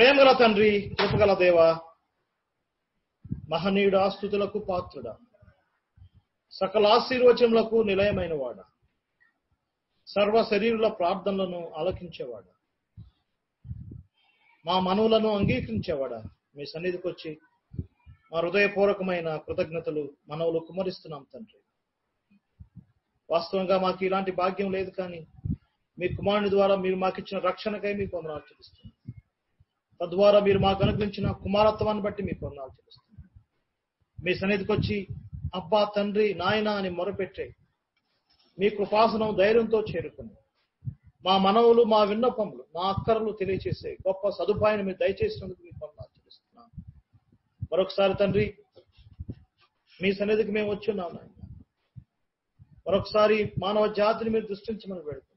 ప్రేమగల తండ్రి, కృపగల దేవ, మహనీయుడు, ఆస్తుతులకు పాత్రుడ, సకల ఆశీర్వచనములకు నిలయమైన వాడ, సర్వ శరీరుల ప్రార్థనలను ఆలకించేవాడ, మా మనవులను అంగీకరించేవాడ, మీ సన్నిధికి వచ్చి మా హృదయపూర్వకమైన కృతజ్ఞతలు మనవులు కుమరిస్తున్నాం తండ్రి. వాస్తవంగా మాకు ఇలాంటి భాగ్యం లేదు, కానీ మీ కుమారుని ద్వారా మీరు మాకు ఇచ్చిన రక్షణకై మీకు వందనాలు చెల్లిస్తున్నాం. తద్వారా మీరు మాకు అనుగ్రహించిన కుమారత్వాన్ని బట్టి మీకు వందనాలు చెల్లిస్తున్నాం. మీ సన్నిధికి వచ్చి అబ్బా తండ్రి నాయన అని మొరపెట్టే మీ కృపాసనం ధైర్యంతో చేరుకుని మా మనవులు, మా విన్నపములు, మా అక్కరలు తెలియచేసే గొప్ప సదుపాయాన్ని మీరు దయచేసినందుకు మీకు వందనాలు చెల్లిస్తున్నాం. మరొకసారి తండ్రి, మీ సన్నిధికి మేము వచ్చి ఉన్నాం నాయన. మరొకసారి మానవ జాతిని మీరు దృష్టించమని వేడుకుంటున్నాం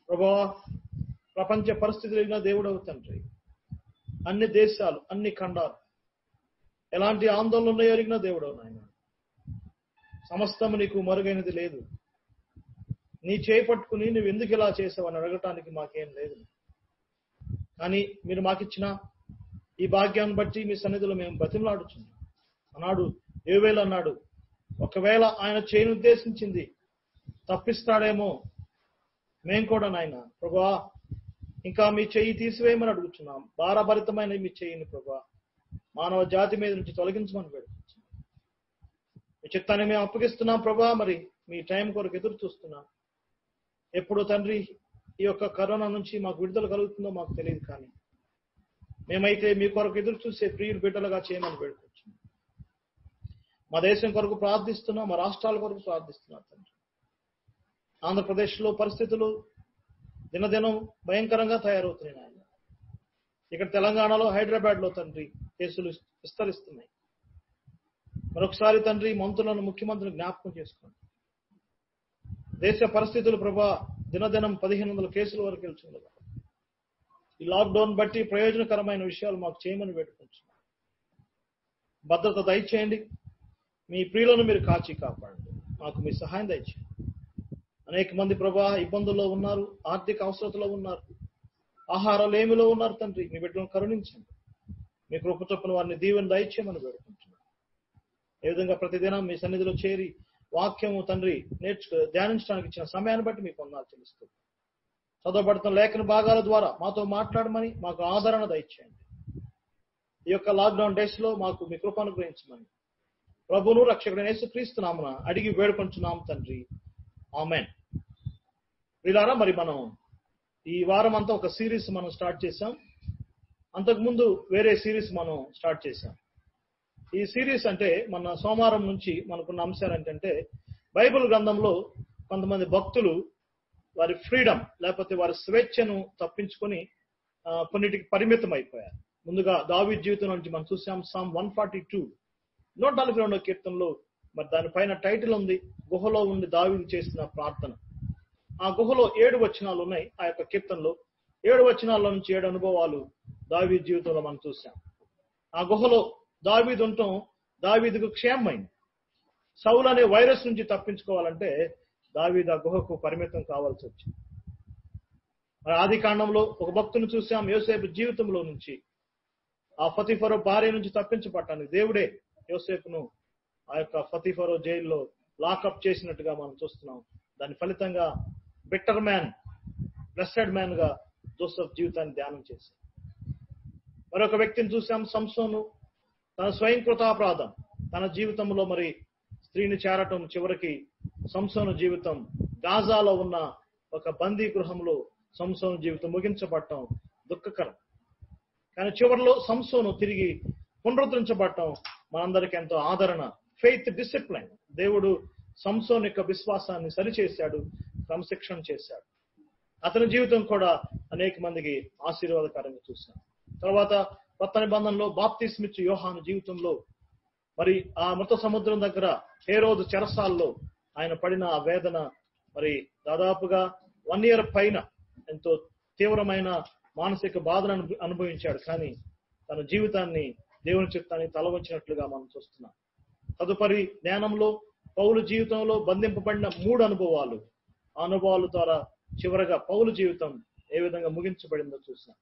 ప్రభువా. ప్రపంచ పరిస్థితులు ఎరిగిన దేవుడవు తండ్రి. అన్ని దేశాలు, అన్ని ఖండాలు ఎలాంటి ఆందోళనలు ఎరిగిన దేవుడవు నాయన. సమస్తము నీకు మరుగైనది లేదు. నీ చేపట్టుకుని నువ్వు ఎందుకు ఇలా చేసావని అడగటానికి మాకేం లేదు. కానీ మీరు మాకిచ్చిన ఈ భాగ్యాన్ని బట్టి మీ సన్నిధిలో మేము బతిమలాడుచున్నాం. అన్నాడు యోవేలు అన్నాడు, ఒకవేళ ఆయన చేయను ఉద్దేశించింది తప్పిస్తాడేమో, మేము కూడా నాయన ప్రభువా ఇంకా మీ చెయ్యి తీసివేయమని అడుగుతున్నాం. భారభరితమైన మీ చెయ్యిని ప్రభువా మానవ జాతి మీద నుంచి తొలగించమని వేడుకుంటున్నాం. మీ చిత్తాన్ని మేము అప్పగిస్తున్నాం ప్రభువా. మరి మీ టైం కొరకు ఎదురు చూస్తున్నాం. ఎప్పుడు తండ్రి ఈ యొక్క కరోనా నుంచి మాకు విడుదల కలుగుతుందో మాకు తెలియదు, కానీ మేమైతే మీ కొరకు ఎదురు చూసే ప్రియుడు బిడ్డలుగా చేయమని వేడుకుంటున్నాం. మా దేశం కొరకు ప్రార్థిస్తున్నాం, మా రాష్ట్రాల కొరకు ప్రార్థిస్తున్నాం తండ్రి. ఆంధ్రప్రదేశ్లో పరిస్థితులు దినదినం భయంకరంగా తయారవుతున్నాయి నాయన. ఇక్కడ తెలంగాణలో, హైదరాబాద్లో తండ్రి కేసులు విస్తరిస్తున్నాయి. మరొకసారి తండ్రి మంత్రులను, ముఖ్యమంత్రిని జ్ఞాపకం చేసుకోండి. దేశ పరిస్థితులు ప్రభా దినదినం 1500 కేసుల వరకు వెళ్తున్నారు. ఈ లాక్డౌన్ బట్టి ప్రయోజనకరమైన విషయాలు మాకు చేయమని వేడుకుంటున్నాం. భద్రత దయచేయండి. మీ ప్రియులను మీరు కాచి కాపాడండి. మాకు మీ సహాయం దయచేయండి. అనేక మంది ప్రభా ఇబ్బందుల్లో ఉన్నారు, ఆర్థిక అవసరతలో ఉన్నారు, ఆహార లేమిలో ఉన్నారు తండ్రి. మీ బిడ్డలను కరుణించండి. మీ కృప చొప్పున వారిని దీవెన దయచేయమని వేడుకుంటున్నాం. ఏ విధంగా ప్రతిదినం మీ సన్నిధిలో చేరి వాక్యము తండ్రి ధ్యానించడానికి ఇచ్చిన సమయాన్ని బట్టి మీకు వందనాలు చెల్లిస్తూ చదవబడుతున్న లేఖన భాగాల ద్వారా మాతో మాట్లాడమని, మాకు ఆదరణ దయచేయండి. ఈ యొక్క లాక్డౌన్ డేస్ లో మాకు మీ కృప అనుగ్రహించమని ప్రభువును రక్షకుడైన యేసుక్రీస్తు నామమున అడిగి వేడుకొంచున్నాం తండ్రి. ఆమేన్. వీళ్ళారా, మరి మనం ఈ వారం అంతా ఒక సిరీస్ మనం స్టార్ట్ చేసాం. అంతకుముందు వేరే సిరీస్ మనం స్టార్ట్ చేసాం. ఈ సిరీస్ అంటే మన సోమవారం నుంచి మనకున్న అంశాలు ఏంటంటే, బైబిల్ గ్రంథంలో కొంతమంది భక్తులు వారి ఫ్రీడమ్ లేకపోతే వారి స్వేచ్ఛను తప్పించుకొని కొన్నిటికి పరిమితం అయిపోయారు. ముందుగా దావీదు జీవితం నుంచి మనం చూసాం. సామ్ 142 142వ కీర్తనలో మరి దానిపైన టైటిల్ ఉంది, గుహలో ఉండి దావీదు చేసిన ప్రార్థన. ఆ గుహలో 7 వచనాలు ఉన్నాయి. ఆ యొక్క కీర్తనలో 7 వచనాల నుంచి 7 అనుభవాలు దావీదు జీవితంలో మనం చూసాం. ఆ గుహలో దావీదు ఉండటం దావీదుకు క్షేమమైంది. సౌలు అనే వైరస్ నుంచి తప్పించుకోవాలంటే దావీదు ఆ గుహకు పరిమితం కావాల్సి వచ్చింది. మరి ఆది కాండంలో ఒక భక్తుని చూసాం. యోసేపు జీవితంలో నుంచి ఆ ఫతిఫరో భార్య నుంచి తప్పించబడటానికి దేవుడే యోసేపును ఆ యొక్క ఫతిఫరో జైల్లో లాకప్ చేసినట్టుగా మనం చూస్తున్నాం. దాని ఫలితంగా బెటర్ మ్యాన్, బ్లెస్సెడ్ మ్యాన్ గా జోసెఫ్ జీవితాన్ని ధ్యానం చేశాం. మరొక వ్యక్తిని చూసాం, సంసోను. తన స్వయంకృతాపరాధం, తన జీవితంలో మరి స్త్రీని చేరటం, చివరికి సంసోను జీవితం గాజాలో ఉన్న ఒక బందీ గృహంలో సంసోను జీవితం ముగించబడటం దుఃఖకరం. కానీ చివరిలో సంసోను తిరిగి పునరుద్ధరించబడటం మనందరికీ ఎంతో ఆదరణ. Faith discipline. దేవుడు సంసోను యొక్క విశ్వాసాన్ని సరిచేశాడు, క్రమశిక్షణ చేశాడు. అతని జీవితం కూడా అనేక మందికి ఆశీర్వాదకరంగా చూశాం. తర్వాత కొత్త నిబంధనలో బాప్తిస్మిచ్చు యోహాను జీవితంలో మరి ఆ మృత సముద్రం దగ్గర హేరోదు చెరసాల్లో ఆయన పడిన ఆ వేదన, మరి దాదాపుగా 1 year పైన ఎంతో తీవ్రమైన మానసిక బాధను అనుభవించాడు. కానీ తన జీవితాన్ని దేవుని చిత్తాన్ని తలవంచినట్లుగా మనం చూస్తున్నాం. తదుపరి జ్ఞానంలో పౌలు జీవితంలో బంధింపబడిన 3 అనుభవాలు. ఆ అనుభవాల ద్వారా చివరగా పౌలు జీవితం ఏ విధంగా ముగించబడిందో చూసాం.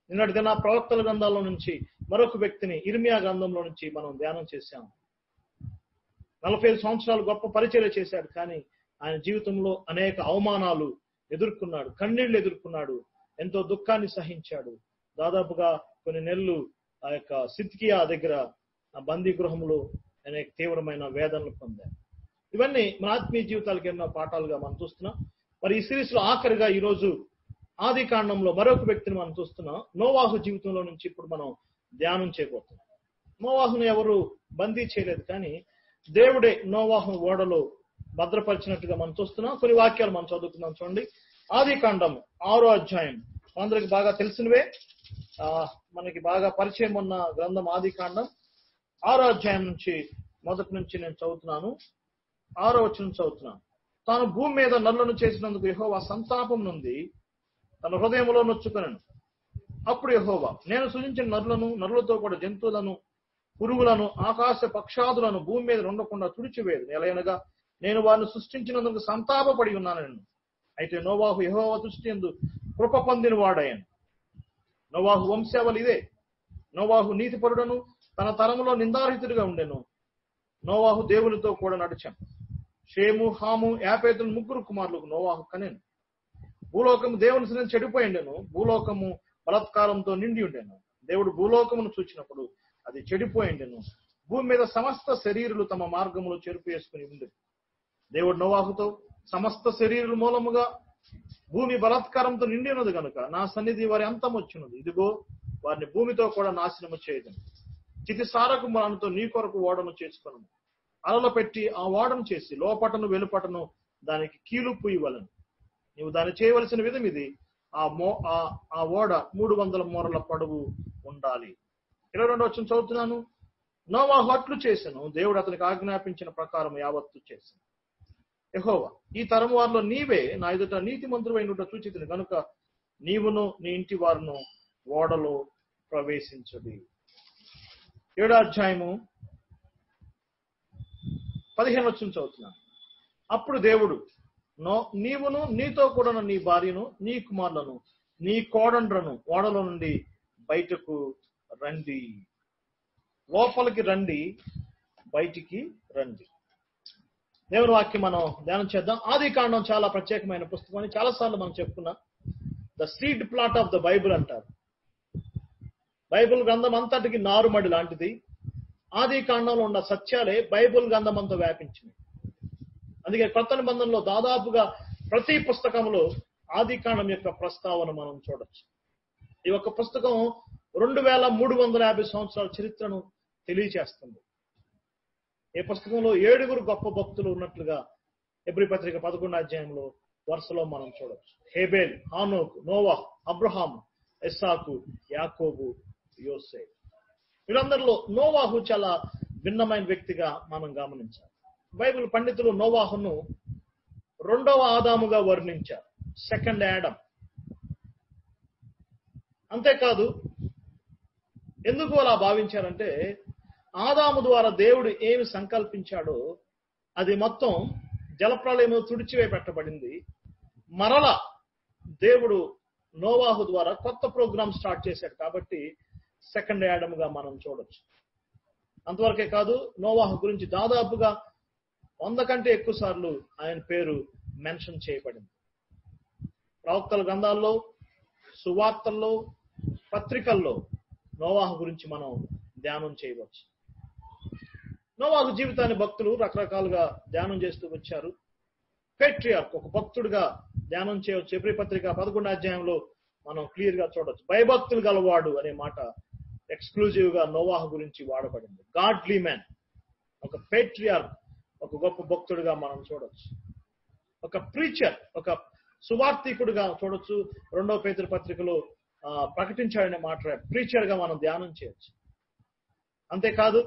నిన్నటి దిన ప్రవక్తల గ్రంథాల్లో నుంచి మరొక వ్యక్తిని ఇర్మియా గ్రంథంలో నుంచి మనం ధ్యానం చేశాం. 45 సంవత్సరాలు గొప్ప పరిచర్య చేశాడు, కానీ ఆయన జీవితంలో అనేక అవమానాలు ఎదుర్కొన్నాడు, కన్నీళ్లు ఎదుర్కొన్నాడు, ఎంతో దుఃఖాన్ని సహించాడు. దాదాపుగా కొన్ని నెలలు ఆ యొక్క సిద్కియా దగ్గర బందీ గృహంలో అనేక తీవ్రమైన వేదనలు పొందారు. ఇవన్నీ మన ఆత్మీయ జీవితాలకు ఎన్నో పాఠాలుగా మనం చూస్తున్నాం. మరి ఈ సిరీస్ లో ఆఖరిగా ఈరోజు ఆది కాండంలో మరొక వ్యక్తిని మనం చూస్తున్నాం. నోవాహు జీవితంలో నుంచి ఇప్పుడు మనం ధ్యానం చేయబోతున్నాం. నోవాహును ఎవరు బందీ చేయలేదు, కానీ దేవుడే నోవాహు ఓడలో భద్రపరిచినట్టుగా మనం చూస్తున్నాం. కొన్ని వాక్యాలు మనం చదువుకుందాం. చూడండి, ఆది కాండం 6వ అధ్యాయం. అందరికి బాగా తెలిసినవే, మనకి బాగా పరిచయం ఉన్న గ్రంథం ఆది కాండం 6వ అధ్యాయం నుంచి మొదటి నుంచి నేను చదువుతున్నాను. 6వ వచనం చదువుతున్నాను. తాను భూమి మీద నరులను చేసినందుకు యెహోవా సంతాపం నుండి తన హృదయంలో నొచ్చుకొనెను. అప్పుడు యెహోవా, నేను సృజించిన నరులతో కూడా జంతువులను, పురుగులను, ఆకాశ పక్షాదులను భూమి మీద ఉండకుండా తుడిచివేయదు. ఎలయనగా నేను వారిని సృష్టించినందుకు సంతాపపడి ఉన్నాను. అయితే నోవాహు యెహోవా దృష్టి యందు కృప పొందిన వాడాయను. నోవాహు వంశావళి ఇదే. నోవాహు నీతిపరుడను, తన తరములో నిందారహితుడిగా ఉండెను. నోవాహు దేవునితో కూడా నడిచాను. షేము, హాము, యాపేతులు 3 కుమారులకు నోవాహు కనెను. భూలోకము దేవుని సన్నిధిని చెడిపోయిండెను. భూలోకము బలాత్కారంతో నిండి ఉండెను. దేవుడు భూలోకమును చూచినప్పుడు అది చెడిపోయిండెను. భూమి మీద సమస్త శరీరులు తమ మార్గములో చెరుపు వేసుకుని ఉండేది. దేవుడు నోవాహుతో, సమస్త శరీరుల మూలముగా భూమి బలాత్కారంతో నిండి ఉన్నది కనుక నా సన్నిధి వారి అంతం వచ్చినది. ఇదిగో వారిని భూమితో కూడా నాశనము చేయదని చితిసారకు మనతో నీ కొరకు ఓడను చేసుకున్నాను. అలలో పెట్టి ఆ ఓడను చేసి లోపటను వెలుపటను దానికి కీలు పూయవలను. నీవు దాన్ని చేయవలసిన విధం ఇది. ఆ ఓడ 300 మూరల పొడవు ఉండాలి. 22వ వచనం చదువుతున్నాను. నోవాహు అట్లు చేసెను. దేవుడు అతనికి ఆజ్ఞాపించిన ప్రకారం యావత్తు చేశాను. యెహోవా, ఈ తరము వారిలో నీవే నా ఎదుట నీతిమంతుడైనట్టు చూచితిని కనుక నీవును నీ ఇంటి వారును ఓడలో ప్రవేశించుడి. 7వ అధ్యాయము 15వ వచనం చదువుతున్నాను. అప్పుడు దేవుడు, నీవును నీతో కూడా నీ భార్యను, నీ కుమారులను, నీ కోడండ్రను ఓడలో నుండి బయటకు రండి. లోపలికి రండి, బయటికి రండి. దేవుని వాక్యం మనం ధ్యానం చేద్దాం. ఆది కాండం చాలా ప్రత్యేకమైన పుస్తకం అని చాలాసార్లు మనం చెప్పుకున్నాం. The seed plot of the Bible అంటారు. బైబుల్ గ్రంథం అంతటికి నారుమడి లాంటిది. ఆది కాండంలో ఉన్న సత్యాలే బైబుల్ గ్రంథం అంతా వ్యాపించింది. అందుకే కొత్త నిబంధనలో దాదాపుగా ప్రతి పుస్తకంలో ఆది కాండం యొక్క ప్రస్తావన మనం చూడొచ్చు. ఈ యొక్క పుస్తకం 2350 సంవత్సరాల చరిత్రను తెలియచేస్తుంది. ఈ పుస్తకంలో 7 గొప్ప భక్తులు ఉన్నట్లుగా హెబ్రీ పత్రిక 11వ అధ్యాయంలో వరుసలో మనం చూడొచ్చు. హేబేల్, హానోకు, నోవాహు, అబ్రహాము, ఇస్సాకు, యాకోబు, యోసేపు. వీళ్ళందరిలో నోవాహు చాలా భిన్నమైన వ్యక్తిగా మనం గమనించాలి. బైబిల్ పండితులు నోవాహును 2వ ఆదాముగా వర్ణించారు, సెకండ్ యాడమ్. అంతేకాదు, ఎందుకు అలా భావించారంటే ఆదాము ద్వారా దేవుడు ఏమి సంకల్పించాడో అది మొత్తం జలప్రళయము తుడిచివేయబడింది. మరలా దేవుడు నోవాహు ద్వారా కొత్త ప్రోగ్రామ్ స్టార్ట్ చేశాడు కాబట్టి సెకండ్ యాడమ్ గా మనం చూడొచ్చు. అంతవరకే కాదు, నోవాహు గురించి దాదాపుగా 100 కంటే ఎక్కువ సార్లు ఆయన పేరు మెన్షన్ చేయబడింది. ప్రవక్తల గ్రంథాల్లో, సువార్తల్లో, పత్రికల్లో నోవాహు గురించి మనం ధ్యానం చేయవచ్చు. నోవాహు జీవితాన్ని భక్తులు రకరకాలుగా ధ్యానం చేస్తూ వచ్చారు. పేట్రియార్క్, ఒక భక్తుడిగా ధ్యానం చేయవచ్చు. హెబ్రీ పత్రిక 11వ అధ్యాయంలో మనం క్లియర్ గా చూడొచ్చు. భయభక్తులు గలవాడు అనే మాట ఎక్స్క్లూజివ్ గా నోవాహు గురించి వాడబడింది. గాడ్లీ మ్యాన్, ఒక పేట్రియార్క్, ఒక గొప్ప భక్తుడిగా మనం చూడొచ్చు. ఒక ప్రీచర్, ఒక సువార్థికుడిగా చూడొచ్చు. 2వ పేతురు పత్రికలో ప్రకటించాడనే మాట ప్రీచర్ గా మనం ధ్యానం చేయొచ్చు. అంతేకాదు,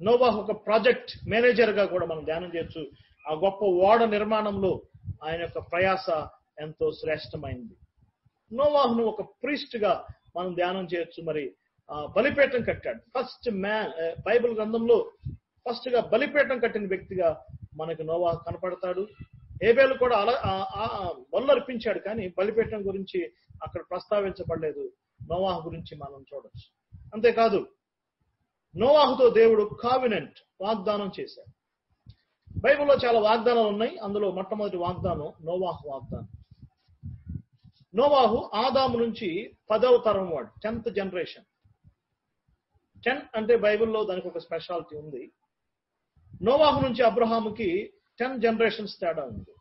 నోవాహు ఒక ప్రాజెక్ట్ మేనేజర్ గా కూడా మనం ధ్యానం చేయొచ్చు. ఆ గొప్ప ఓడ నిర్మాణంలో ఆయన యొక్క ప్రయాస ఎంతో శ్రేష్టమైంది. నోవాహును ఒక ప్రీస్ట్ గా మనం ధ్యానం చేయొచ్చు. మరి బలిపీఠం కట్టాడు. ఫస్ట్ మ్యాన్, బైబిల్ గ్రంథంలో ఫస్ట్ గా బలిపీఠం కట్టిన వ్యక్తిగా మనకు నోవాహు కనపడతాడు. హేబేలు కూడా బలు అర్పించాడు, కానీ బలిపీఠం గురించి అక్కడ ప్రస్తావించబడలేదు. నోవాహు గురించి మనం చూడొచ్చు. అంతేకాదు నోవాహుతో దేవుడు కావినెంట్ వాగ్దానం చేశాడు. బైబిల్లో చాలా వాగ్దానాలు ఉన్నాయి. అందులో మొట్టమొదటి వాగ్దానం నోవాహు వాగ్దానం. నోవాహు ఆదాము నుంచి 10వ తరం వాడు, 10th జనరేషన్. 10 అంటే బైబిల్లో దానికి ఒక స్పెషాలిటీ ఉంది. నోవాహు నుంచి అబ్రహాముకి 10 జనరేషన్స్ తేడా ఉంది.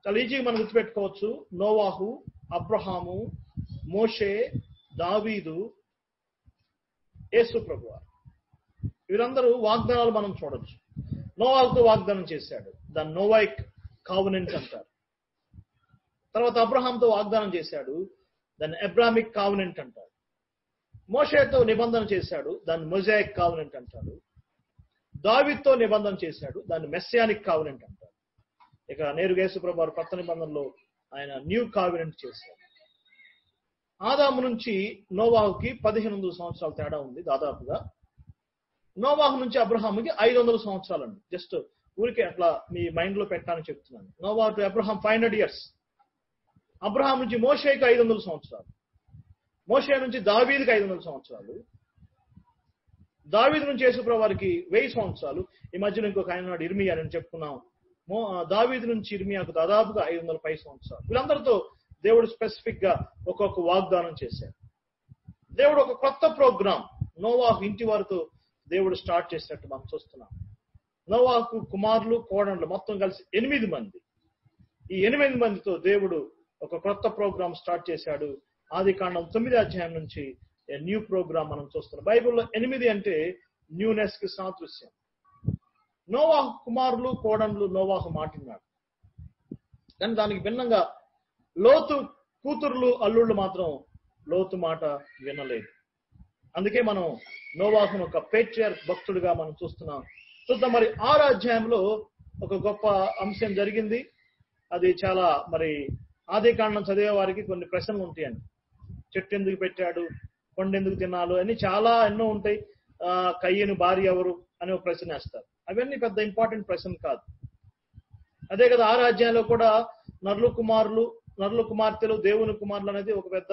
చాలా ఈజీగా మనం గుర్తుపెట్టుకోవచ్చు. నోవాహు, అబ్రహాము, మోషే, దావీదు, యేసు ప్రభువారు, వీరందరూ వాగ్దానాలు మనం చూడొచ్చు. నోవాహుతో వాగ్దానం చేశాడు, దాన్ని నోవాయిక్ కావనెంట్ అంటారు. తర్వాత అబ్రహాంతో వాగ్దానం చేశాడు, దాన్ని అబ్రామిక్ కావనెంట్ అంటారు. మోషేతో నిబంధన చేశాడు, దాన్ని మొజాయిక్ కావనెంట్ అంటారు. దావీదుతో నిబంధన చేశాడు, దాన్ని మెస్సియానిక్ కావనెంట్ అంటారు. ఇక నేరుగా యేసు ప్రభువారు కొత్త నిబంధనలో ఆయన న్యూ కావనెంట్ చేశాడు. ఆదాము నుంచి నోవాహుకి 1500 సంవత్సరాల తేడా ఉంది దాదాపుగా. నోవాహు నుంచి అబ్రహాముకి 500 సంవత్సరాలు అండి. జస్ట్ ఊరికే అట్లా మీ మైండ్ లో పెట్టాలని చెప్తున్నాను. నోవాహు టు అబ్రహాం 500 years. అబ్రహాం నుంచి మోషేకి 500 సంవత్సరాలు. మోషే నుంచి దావీదుకి 500 సంవత్సరాలు. దావీదు నుంచి యేసుప్రభువు వారికి 1000 సంవత్సరాలు. ఈ మధ్యన ఇంకొక ఆయన నాడు ఇర్మియా అని చెప్పుకున్నాం. దావీదు నుంచి ఇర్మియాకు దాదాపుగా 510 సంవత్సరాలు. వీళ్ళందరితో దేవుడు స్పెసిఫిక్ గా ఒక్కొక్క వాగ్దానం చేశాడు. దేవుడు ఒక కొత్త ప్రోగ్రాం నోవాహు ఇంటి వారితో దేవుడు స్టార్ట్ చేసినట్టు మనం చూస్తున్నాం. నోవాహుకు కుమారులు, కోడళ్ళు మొత్తం కలిసి 8 మంది. ఈ 8 మందితో దేవుడు ఒక కొత్త ప్రోగ్రాం స్టార్ట్ చేశాడు. ఆదికాండం 9వ అధ్యాయం నుంచి న్యూ ప్రోగ్రాం మనం చూస్తున్నాం. బైబిల్లో 8 అంటే న్యూనెస్ కి సాదృశ్యం. నోవాహు కుమారులు, కోడళ్ళు నోవాహు మాటిన్నాడు. కానీ దానికి భిన్నంగా లోతు కూతురులు, అల్లుళ్ళు మాత్రం లోతు మాట వినలేదు. అందుకే మనం నోవాహును ఒక పేట్రియార్క్ భక్తుడిగా మనం చూస్తున్నాం. చూద్దాం మరి 6వ అధ్యాయంలో ఒక గొప్ప అంశం జరిగింది. అది చాలా మరి ఆదికాండం చదివే వారికి కొన్ని ప్రశ్నలు ఉంటాయండి. చెట్టు ఎందుకు పెట్టాడు, కొండ ఎందుకు తినాలి అని చాలా ఎన్నో ఉంటాయి. కయ్యను భార్య ఎవరు అని ఒక ప్రశ్న వేస్తారు. అవన్నీ పెద్ద ఇంపార్టెంట్ ప్రశ్న కాదు. అదే కదా 6వ అధ్యాయంలో కూడా నరుల కుమార్తెలు, దేవుని కుమారులు అనేది ఒక పెద్ద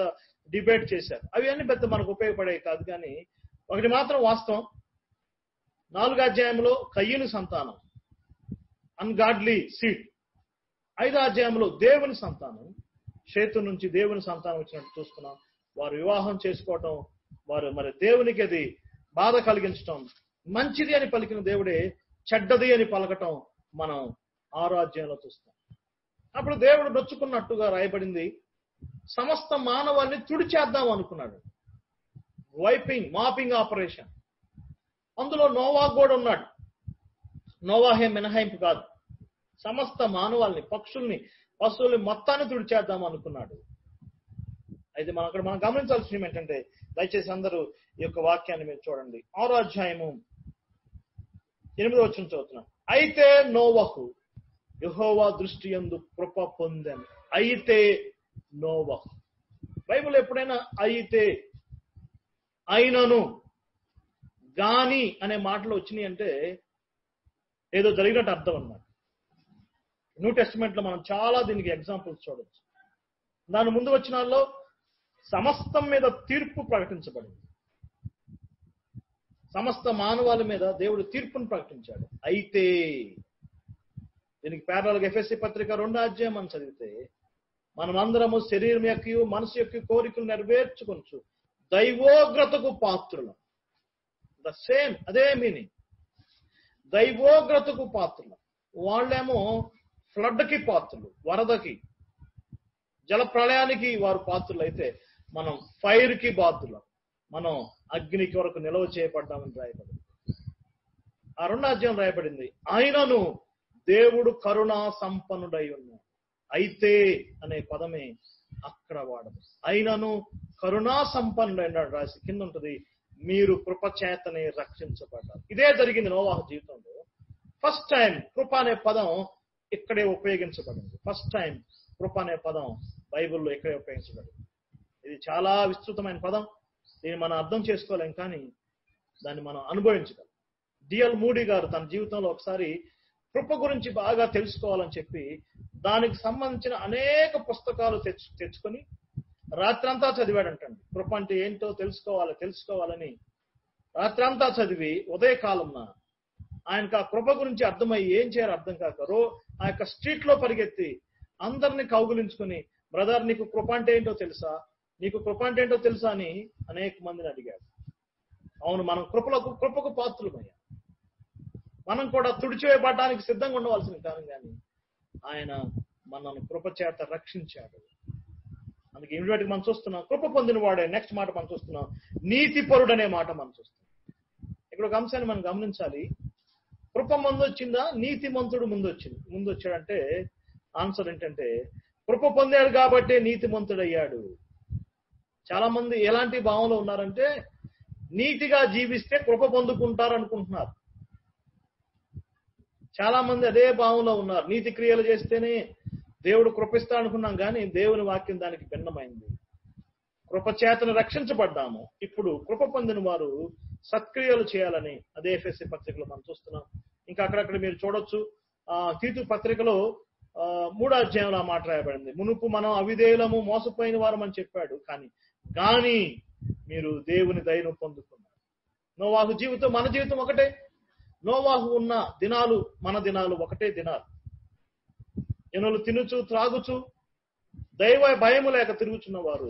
డిబేట్ చేశారు. అవి అన్ని పెద్ద మనకు ఉపయోగపడేవి కాదు. కానీ ఒకటి మాత్రం వాస్తవం, 4వ అధ్యాయంలో కయ్యను సంతానం అన్గాడ్లీ సీడ్. 5వ అధ్యాయంలో దేవుని సంతానం, షేతు నుంచి దేవుని సంతానం వచ్చినట్టు చూస్తున్నాం. వారు వివాహం చేసుకోవటం, వారు మరి దేవునికి అది బాధ కలిగించటం, మంచిది అని పలికిన దేవుడే చెడ్డది అని పలకటం మనం 6వ అధ్యాయంలో చూస్తాం. అప్పుడు దేవుడు నొచ్చుకున్నట్టుగా రాయబడింది, సమస్త మానవాన్ని తుడిచేద్దాం అనుకున్నాడు. Mopping operation. అందులో నోవాహు కూడా ఉన్నాడు. నోవాహే మినహాయింపు కాదు. సమస్త మానవాల్ని, పక్షుల్ని, పశువుల్ని మొత్తాన్ని తుడిచేద్దాం అనుకున్నాడు. అయితే మనం గమనించాల్సిన విషయం ఏంటంటే, దయచేసి అందరూ ఈ యొక్క వాక్యాన్ని మీరు చూడండి. 6వ అధ్యాయము 8వ వచనం చదువుతున్నాం. అయితే నోవహు యెహోవా దృష్టి యందు కృప పొందెను. అయితే నోవహు. బైబిల్ ఎప్పుడైనా అయితే, అయినను, గాని అనే మాటలు వచ్చినాయి అంటే ఏదో జరిగినట్టు అర్థం అన్నమాట. న్యూ టెస్టిమెంట్ లో మనం చాలా దీనికి ఎగ్జాంపుల్స్ చూడవచ్చు. దాని ముందు వచనాల్లో సమస్తం మీద తీర్పు ప్రకటించబడింది. సమస్త మానవాళి మీద దేవుడు తీర్పును ప్రకటించాడు. అయితే దీనికి ప్యారలల్ ఎఫెసీ పత్రిక 2వ అధ్యాయం మనం చదివితే, మనమందరము శరీరం యొక్క మనసు యొక్క కోరికలు నెరవేర్చుకొనచ్చు దైవోగ్రతకు పాత్రులం. ద సేమ్, అదే మీనింగ్. దైవోగ్రతకు పాత్రులం. వాళ్ళేమో ఫ్లడ్కి పాత్రులు, వరదకి, జల ప్రళయానికి వారు పాత్రులు అయితే మనం ఫైర్కి బాధ్యులం. మనం అగ్నికి వరకు నిలవ చేయబడ్డామని రాయబడింది. ఆ 2వ అధ్యాయం రాయబడింది, ఆయనను దేవుడు కరుణా సంపన్నుడై ఉన్నాడు. అయితే అనే పదమే అక్కడ వాడదు. ఆయనను కరుణా సంపన్నుడైనాడు రాసి కింద ఉంటుంది, మీరు కృపచేతనే రక్షించబడ్డారు. ఇదే జరిగింది నోవాహు జీవితంలో. ఫస్ట్ టైం కృప అనే పదం ఇక్కడే ఉపయోగించబడింది. ఫస్ట్ టైం కృప అనే పదం బైబిల్లో ఇక్కడే ఉపయోగించబడింది. ఇది చాలా విస్తృతమైన పదం. దీన్ని మనం అర్థం చేసుకోలేం, కానీ దాన్ని మనం అనుభవించగలం. డిఎల్ మూడీ గారు తన జీవితంలో ఒకసారి కృప గురించి బాగా తెలుసుకోవాలని చెప్పి దానికి సంబంధించిన అనేక పుస్తకాలు తెచ్చుకొని రాత్రంతా చదివాడంటండి. కృప అంటే ఏంటో తెలుసుకోవాలని రాత్రంతా చదివి ఉదయకాలంన ఆయనకు ఆ కృప గురించి అర్థమయ్యి ఏం చేయాలో అర్థం కాక ఆ యొక్క స్ట్రీట్ లో పరిగెత్తి అందరినీ కౌగులించుకుని, బ్రదర్ నీకు కృప అంటే ఏంటో తెలుసా అని అనేక మందిని అడిగాడు. అవును, మనం కృపకు పాత్రులమయ్యా. మనం కూడా తుడిచివేయబడడానికి సిద్ధంగా ఉండవలసిన కారణం, కానీ ఆయన మనల్ని కృప చేత రక్షించాడు. అందుకే ఇమీడియట్ మనం చూస్తున్నాం, కృప పొందిన వాడే. నెక్స్ట్ మాట మనం చూస్తున్నాం, నీతిపరుడు అనే మాట మనం చూస్తున్నాం. ఇక్కడ ఒక అంశాన్ని మనం గమనించాలి. కృప ముందు వచ్చిందా, నీతిమంతుడు ముందు వచ్చాడంటే ఆన్సర్ ఏంటంటే కృప పొందాడు కాబట్టి నీతిమంతుడయ్యాడు. చాలా మంది ఎలాంటి భావంలో ఉన్నారంటే నీతిగా జీవిస్తే కృప పొందుకుంటారు అనుకుంటున్నారు. చాలా మంది అదే భావంలో ఉన్నారు. నీతి క్రియలు చేస్తేనే దేవుడు కృపిస్తా అనుకున్నాం, కానీ దేవుని వాక్యం దానికి భిన్నమైంది. కృప చేతను రక్షించబడ్డాము. ఇప్పుడు కృప పొందిన వారు సత్క్రియలు చేయాలని అదే ఎఫెసీ పత్రికలో మనం చూస్తున్నాం. ఇంకా అక్కడక్కడ మీరు చూడొచ్చు, తీతు పత్రికలో 3వ అధ్యాయంలో ఆ మాట రాయబడింది. మునుపు మనం అవిధేయులము, మోసపోయిన వారం అని చెప్పాడు. కానీ మీరు దేవుని దయను పొందుకున్నారు. నోవాహు జీవితం మన జీవితం ఒకటే. నోవాహు ఉన్న దినాలు మన దినాలు ఒకటే దినాలు. జనులు తినుచు త్రాగుచు దైవ భయము లేక తిరుగుచున్న వారు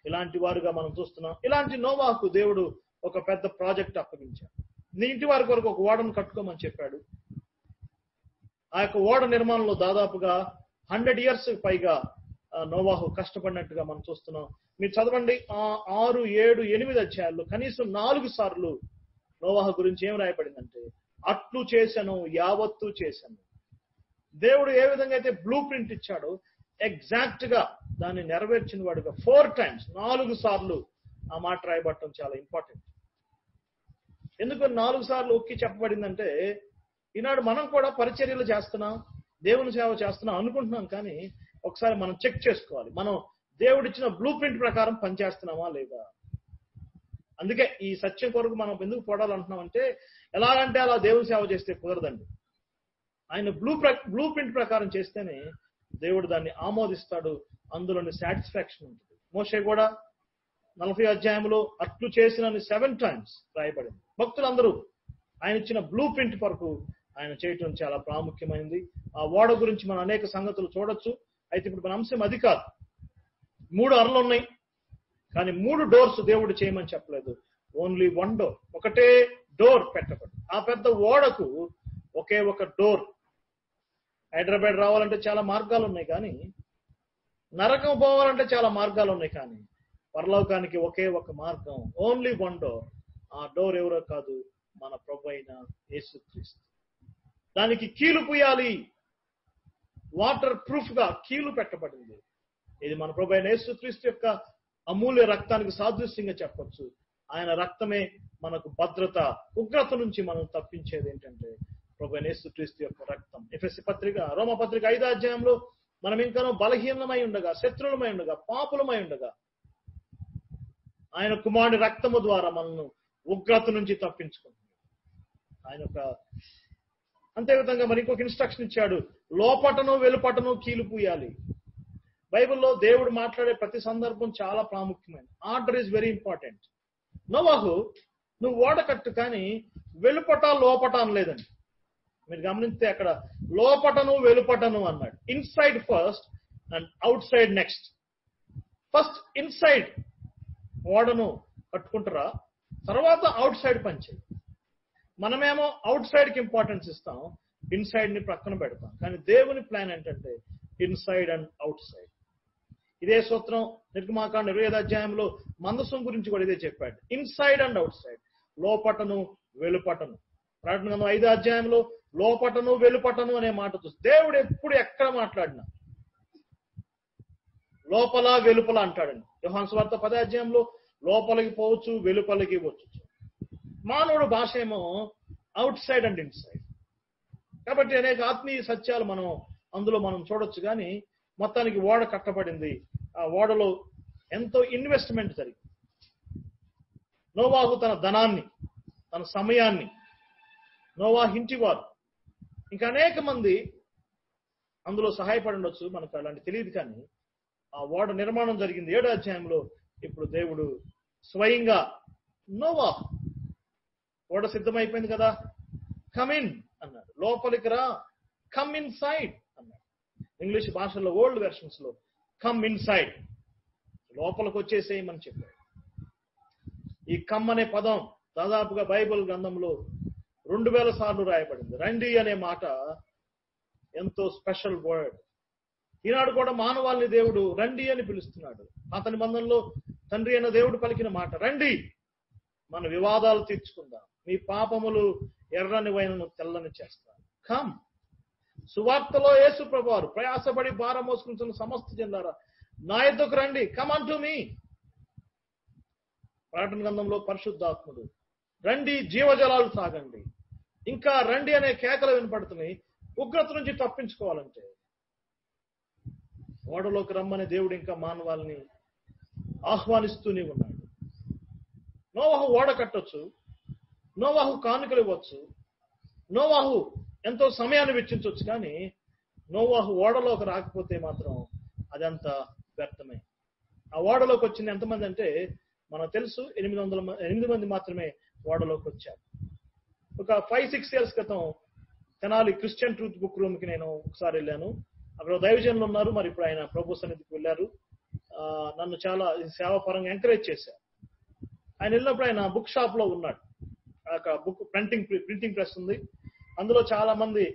ఇలాంటి వారుగా మనం చూస్తున్నాం. ఇలాంటి నోవాహుకు దేవుడు ఒక పెద్ద ప్రాజెక్ట్ అప్పగించాడు. నీ ఇంటి వారి కొరకు ఒక ఓడను కట్టుకోమని చెప్పాడు. ఆ యొక్క ఓడ నిర్మాణంలో దాదాపుగా 100 years పైగా నోవాహు కష్టపడినట్టుగా మనం చూస్తున్నాం. మీరు చదవండి 6, 7, 8 అధ్యాయాల్లో కనీసం 4 సార్లు నోవాహు గురించి ఏం రాయబడిందంటే అట్లు చేశాను, యావత్తు చేశాను. దేవుడు ఏ విధంగా అయితే బ్లూ ప్రింట్ ఇచ్చాడో ఎగ్జాక్ట్ గా దాన్ని నెరవేర్చిన వాడుగా 4 times 4 సార్లు ఆ మాట రాయబడటం చాలా ఇంపార్టెంట్. ఎందుకు 4 సార్లు ఒక్కి చెప్పబడిందంటే ఈనాడు మనం కూడా పరిచర్యలు చేస్తున్నాం, దేవుని సేవ చేస్తున్నాం అనుకుంటున్నాం, కానీ ఒకసారి మనం చెక్ చేసుకోవాలి, మనం దేవుడిచ్చిన బ్లూ ప్రింట్ ప్రకారం పనిచేస్తున్నామా లేదా. అందుకే ఈ సత్యం కొరకు మనం ఎందుకు పోడాలంటున్నాం అంటే, ఎలాగంటే అలా దేవుని సేవ చేస్తే కుదరదండి. ఆయన బ్లూ ప్రింట్ ప్రకారం చేస్తేనే దేవుడు దాన్ని ఆమోదిస్తాడు, అందులోని సాటిస్ఫాక్షన్ ఉంటుంది. మోషే కూడా 40వ అధ్యాయంలో అట్లు చేసిన 7 times రాయబడింది. భక్తులందరూ ఆయన ఇచ్చిన బ్లూ ప్రింట్ కొరకు ఆయన చేయటం చాలా ప్రాముఖ్యమైనది. ఆ ఓడ గురించి మనం అనేక సంగతులు చూడొచ్చు. అయితే ఇప్పుడు మన అంశం అది కాదు. 3 అరలు ఉన్నాయి, కానీ 3 doors దేవుడు చేయమని చెప్పలేదు. ఓన్లీ 1 door, ఒకటే డోర్ పెట్టబడి. ఆ పెద్ద ఓడకు ఒకే ఒక డోర్. హైదరాబాద్ రావాలంటే చాలా మార్గాలు ఉన్నాయి, కానీ నరకం పోవాలంటే చాలా మార్గాలు ఉన్నాయి, కానీ పరలోకానికి ఒకే ఒక మార్గం. Only 1 door. ఆ డోర్ ఎవరో కాదు, మన ప్రభు అయిన యేసుక్రీస్తు. దానికి కీలు పూయాలి, వాటర్ ప్రూఫ్ గా కీలు పెట్టబడింది. ఇది మన ప్రభు అయిన యేసుక్రీస్తు యొక్క అమూల్య రక్తానికి సాదృశ్యంగా చెప్పొచ్చు. ఆయన రక్తమే మనకు భద్రత, ఉగ్రత నుంచి మనం తప్పించేది ఏంటంటే ప్రభు అయిన యేసుక్రీస్తు యొక్క రక్తం. ఎఫెసీ పత్రిక, రోమా పత్రిక 5వ అధ్యాయంలో మనం ఇంకానూ బలహీనమై ఉండగా, శత్రువులమై ఉండగా, పాపులమై ఉండగా ఆయన కుమారుని రక్తము ద్వారా మనల్ని ఉగ్రత నుంచి తప్పించుకుంటున్నాడు. ఆయన ఒక అంతేవిధంగా మరి ఇంకొక ఇన్స్ట్రక్షన్ ఇచ్చాడు, లోపటను వెలుపటను కీలు పూయాలి. బైబిల్లో దేవుడు మాట్లాడే ప్రతి సందర్భం చాలా ప్రాముఖ్యమైనది. Order is very important. నోవాహు నువ్వు ఓడ కట్టు, కానీ వెలుపట లోపట అనలేదండి. మీరు గమనిస్తే అక్కడ లోపటను వెలుపటను అన్నాడు. Inside first and outside next. First inside ఓడను కట్టుకుంటారా, తర్వాత అవుట్ సైడ్ పనిచేయి. మనమేమో అవుట్ సైడ్ కి ఇంపార్టెన్స్ ఇస్తాం, ఇన్సైడ్ ని ప్రక్కన పెడతాం. కానీ దేవుని ప్లాన్ ఏంటంటే ఇన్సైడ్ అండ్ అవుట్ సైడ్. ఇదే సూత్రం నిర్గమాకాండ 25వ అధ్యాయంలో మందసం గురించి కూడా ఇదే చెప్పాడు. ఇన్సైడ్ అండ్ అవుట్ సైడ్, లోపటను వెలుపటను. ప్రకటన గ్రంథం 5వ అధ్యాయంలో లోపటను వెలుపటను అనే మాట చూసి దేవుడు ఎప్పుడు ఎక్కడ మాట్లాడినా లోపల వెలుపల అంటాడండి. యోహాను సువార్త 10వ అధ్యాయంలో లోపలికి పోవచ్చు, వెలుపలికి వచ్చు. మానవుడు భాష ఏమో అవుట్ సైడ్ అండ్ ఇన్సైడ్. కాబట్టి అనేక ఆత్మీయ సత్యాలు అందులో మనం చూడొచ్చు. కానీ మొత్తానికి ఓడ కట్టబడింది. ఆ ఓడలో ఎంతో ఇన్వెస్ట్మెంట్ జరిగింది. నోవాహు తన ధనాన్ని, తన సమయాన్ని, నోవాహు ఇంటి వారు, ఇంకా అనేక మంది అందులో సహాయపడి ఉండొచ్చు, మనకు అలాంటి తెలియదు. కానీ ఆ ఓడ నిర్మాణం జరిగింది 7వ అధ్యాయంలో. ఇప్పుడు దేవుడు స్వయంగా నోవాహు, ఓడ సిద్ధమైపోయింది కదా, కమ్ ఇన్ అన్నాడు, లోపలికి రా, కమ్ ఇన్ సైడ్ అన్నాడు. ఇంగ్లీష్ భాషలో ఓల్డ్ వెర్షన్స్ లో కమ్ ఇన్ సైడ్, లోపలికి వచ్చేసేయమని చెప్పాడు. ఈ కమ్ అనే పదం దాదాపుగా బైబిల్ గ్రంథంలో 2000 సార్లు రాయబడింది. రండి అనే మాట ఎంతో స్పెషల్ వర్డ్. ఈనాడు కూడా మానవాళిని దేవుడు రండి అని పిలుస్తున్నాడు. అతని బంధంలో తండ్రి అయిన దేవుడు పలికిన మాట, రండి మన వివాదాలు తీర్చుకుందాం, మీ పాపములు ఎర్రని వైనను తెల్లని చేస్తాను. కమ్. సువార్తలో యేసు ప్రభువారు ప్రయాసపడి భారం మోసుకుంటున్న సమస్త జనులారా నా యొద్దకు రండి, కమ్ అన్ టు మీ. ప్రకటన గ్రంథంలో పరిశుద్ధాత్ముడు రండి జీవజలాలు తాగండి, ఇంకా రండి అనే కేకలు వినపడుతున్నాయి. ఉగ్రత నుంచి తప్పించుకోవాలంటే ఓడలోకి రమ్మని దేవుడు ఇంకా మానవాళిని ఆహ్వానిస్తూనే ఉన్నాడు. నోవాహు ఓడ కట్టొచ్చు, నోవాహు కానుకలు ఇవ్వచ్చు, నోవాహు ఎంతో సమయాన్ని వెచ్చించవచ్చు, కానీ నోవాహు ఓడలోకి రాకపోతే మాత్రం అదంతా వ్యర్థమే. ఆ ఓడలోకి వచ్చింది ఎంతమంది అంటే మనకు తెలుసు, 8 మంది మాత్రమే ఓడలోకి వచ్చారు. ఒక 5-6 years క్రితం Tenali Christian truth book room కి నేను ఒకసారి వెళ్ళాను. అక్కడ దైవజనులు ఉన్నారు. మరి ఇప్పుడు ఆయన ప్రభు సన్నిధికి వెళ్ళారు. నన్ను చాలా సేవాపరంగా ఎంకరేజ్ చేశారు. ఆయన వెళ్ళినప్పుడు ఆయన బుక్ షాప్ లో ఉన్నాడు. ఒక బుక్ ప్రింటింగ్ ప్రెస్ ఉంది, అందులో చాలా మంది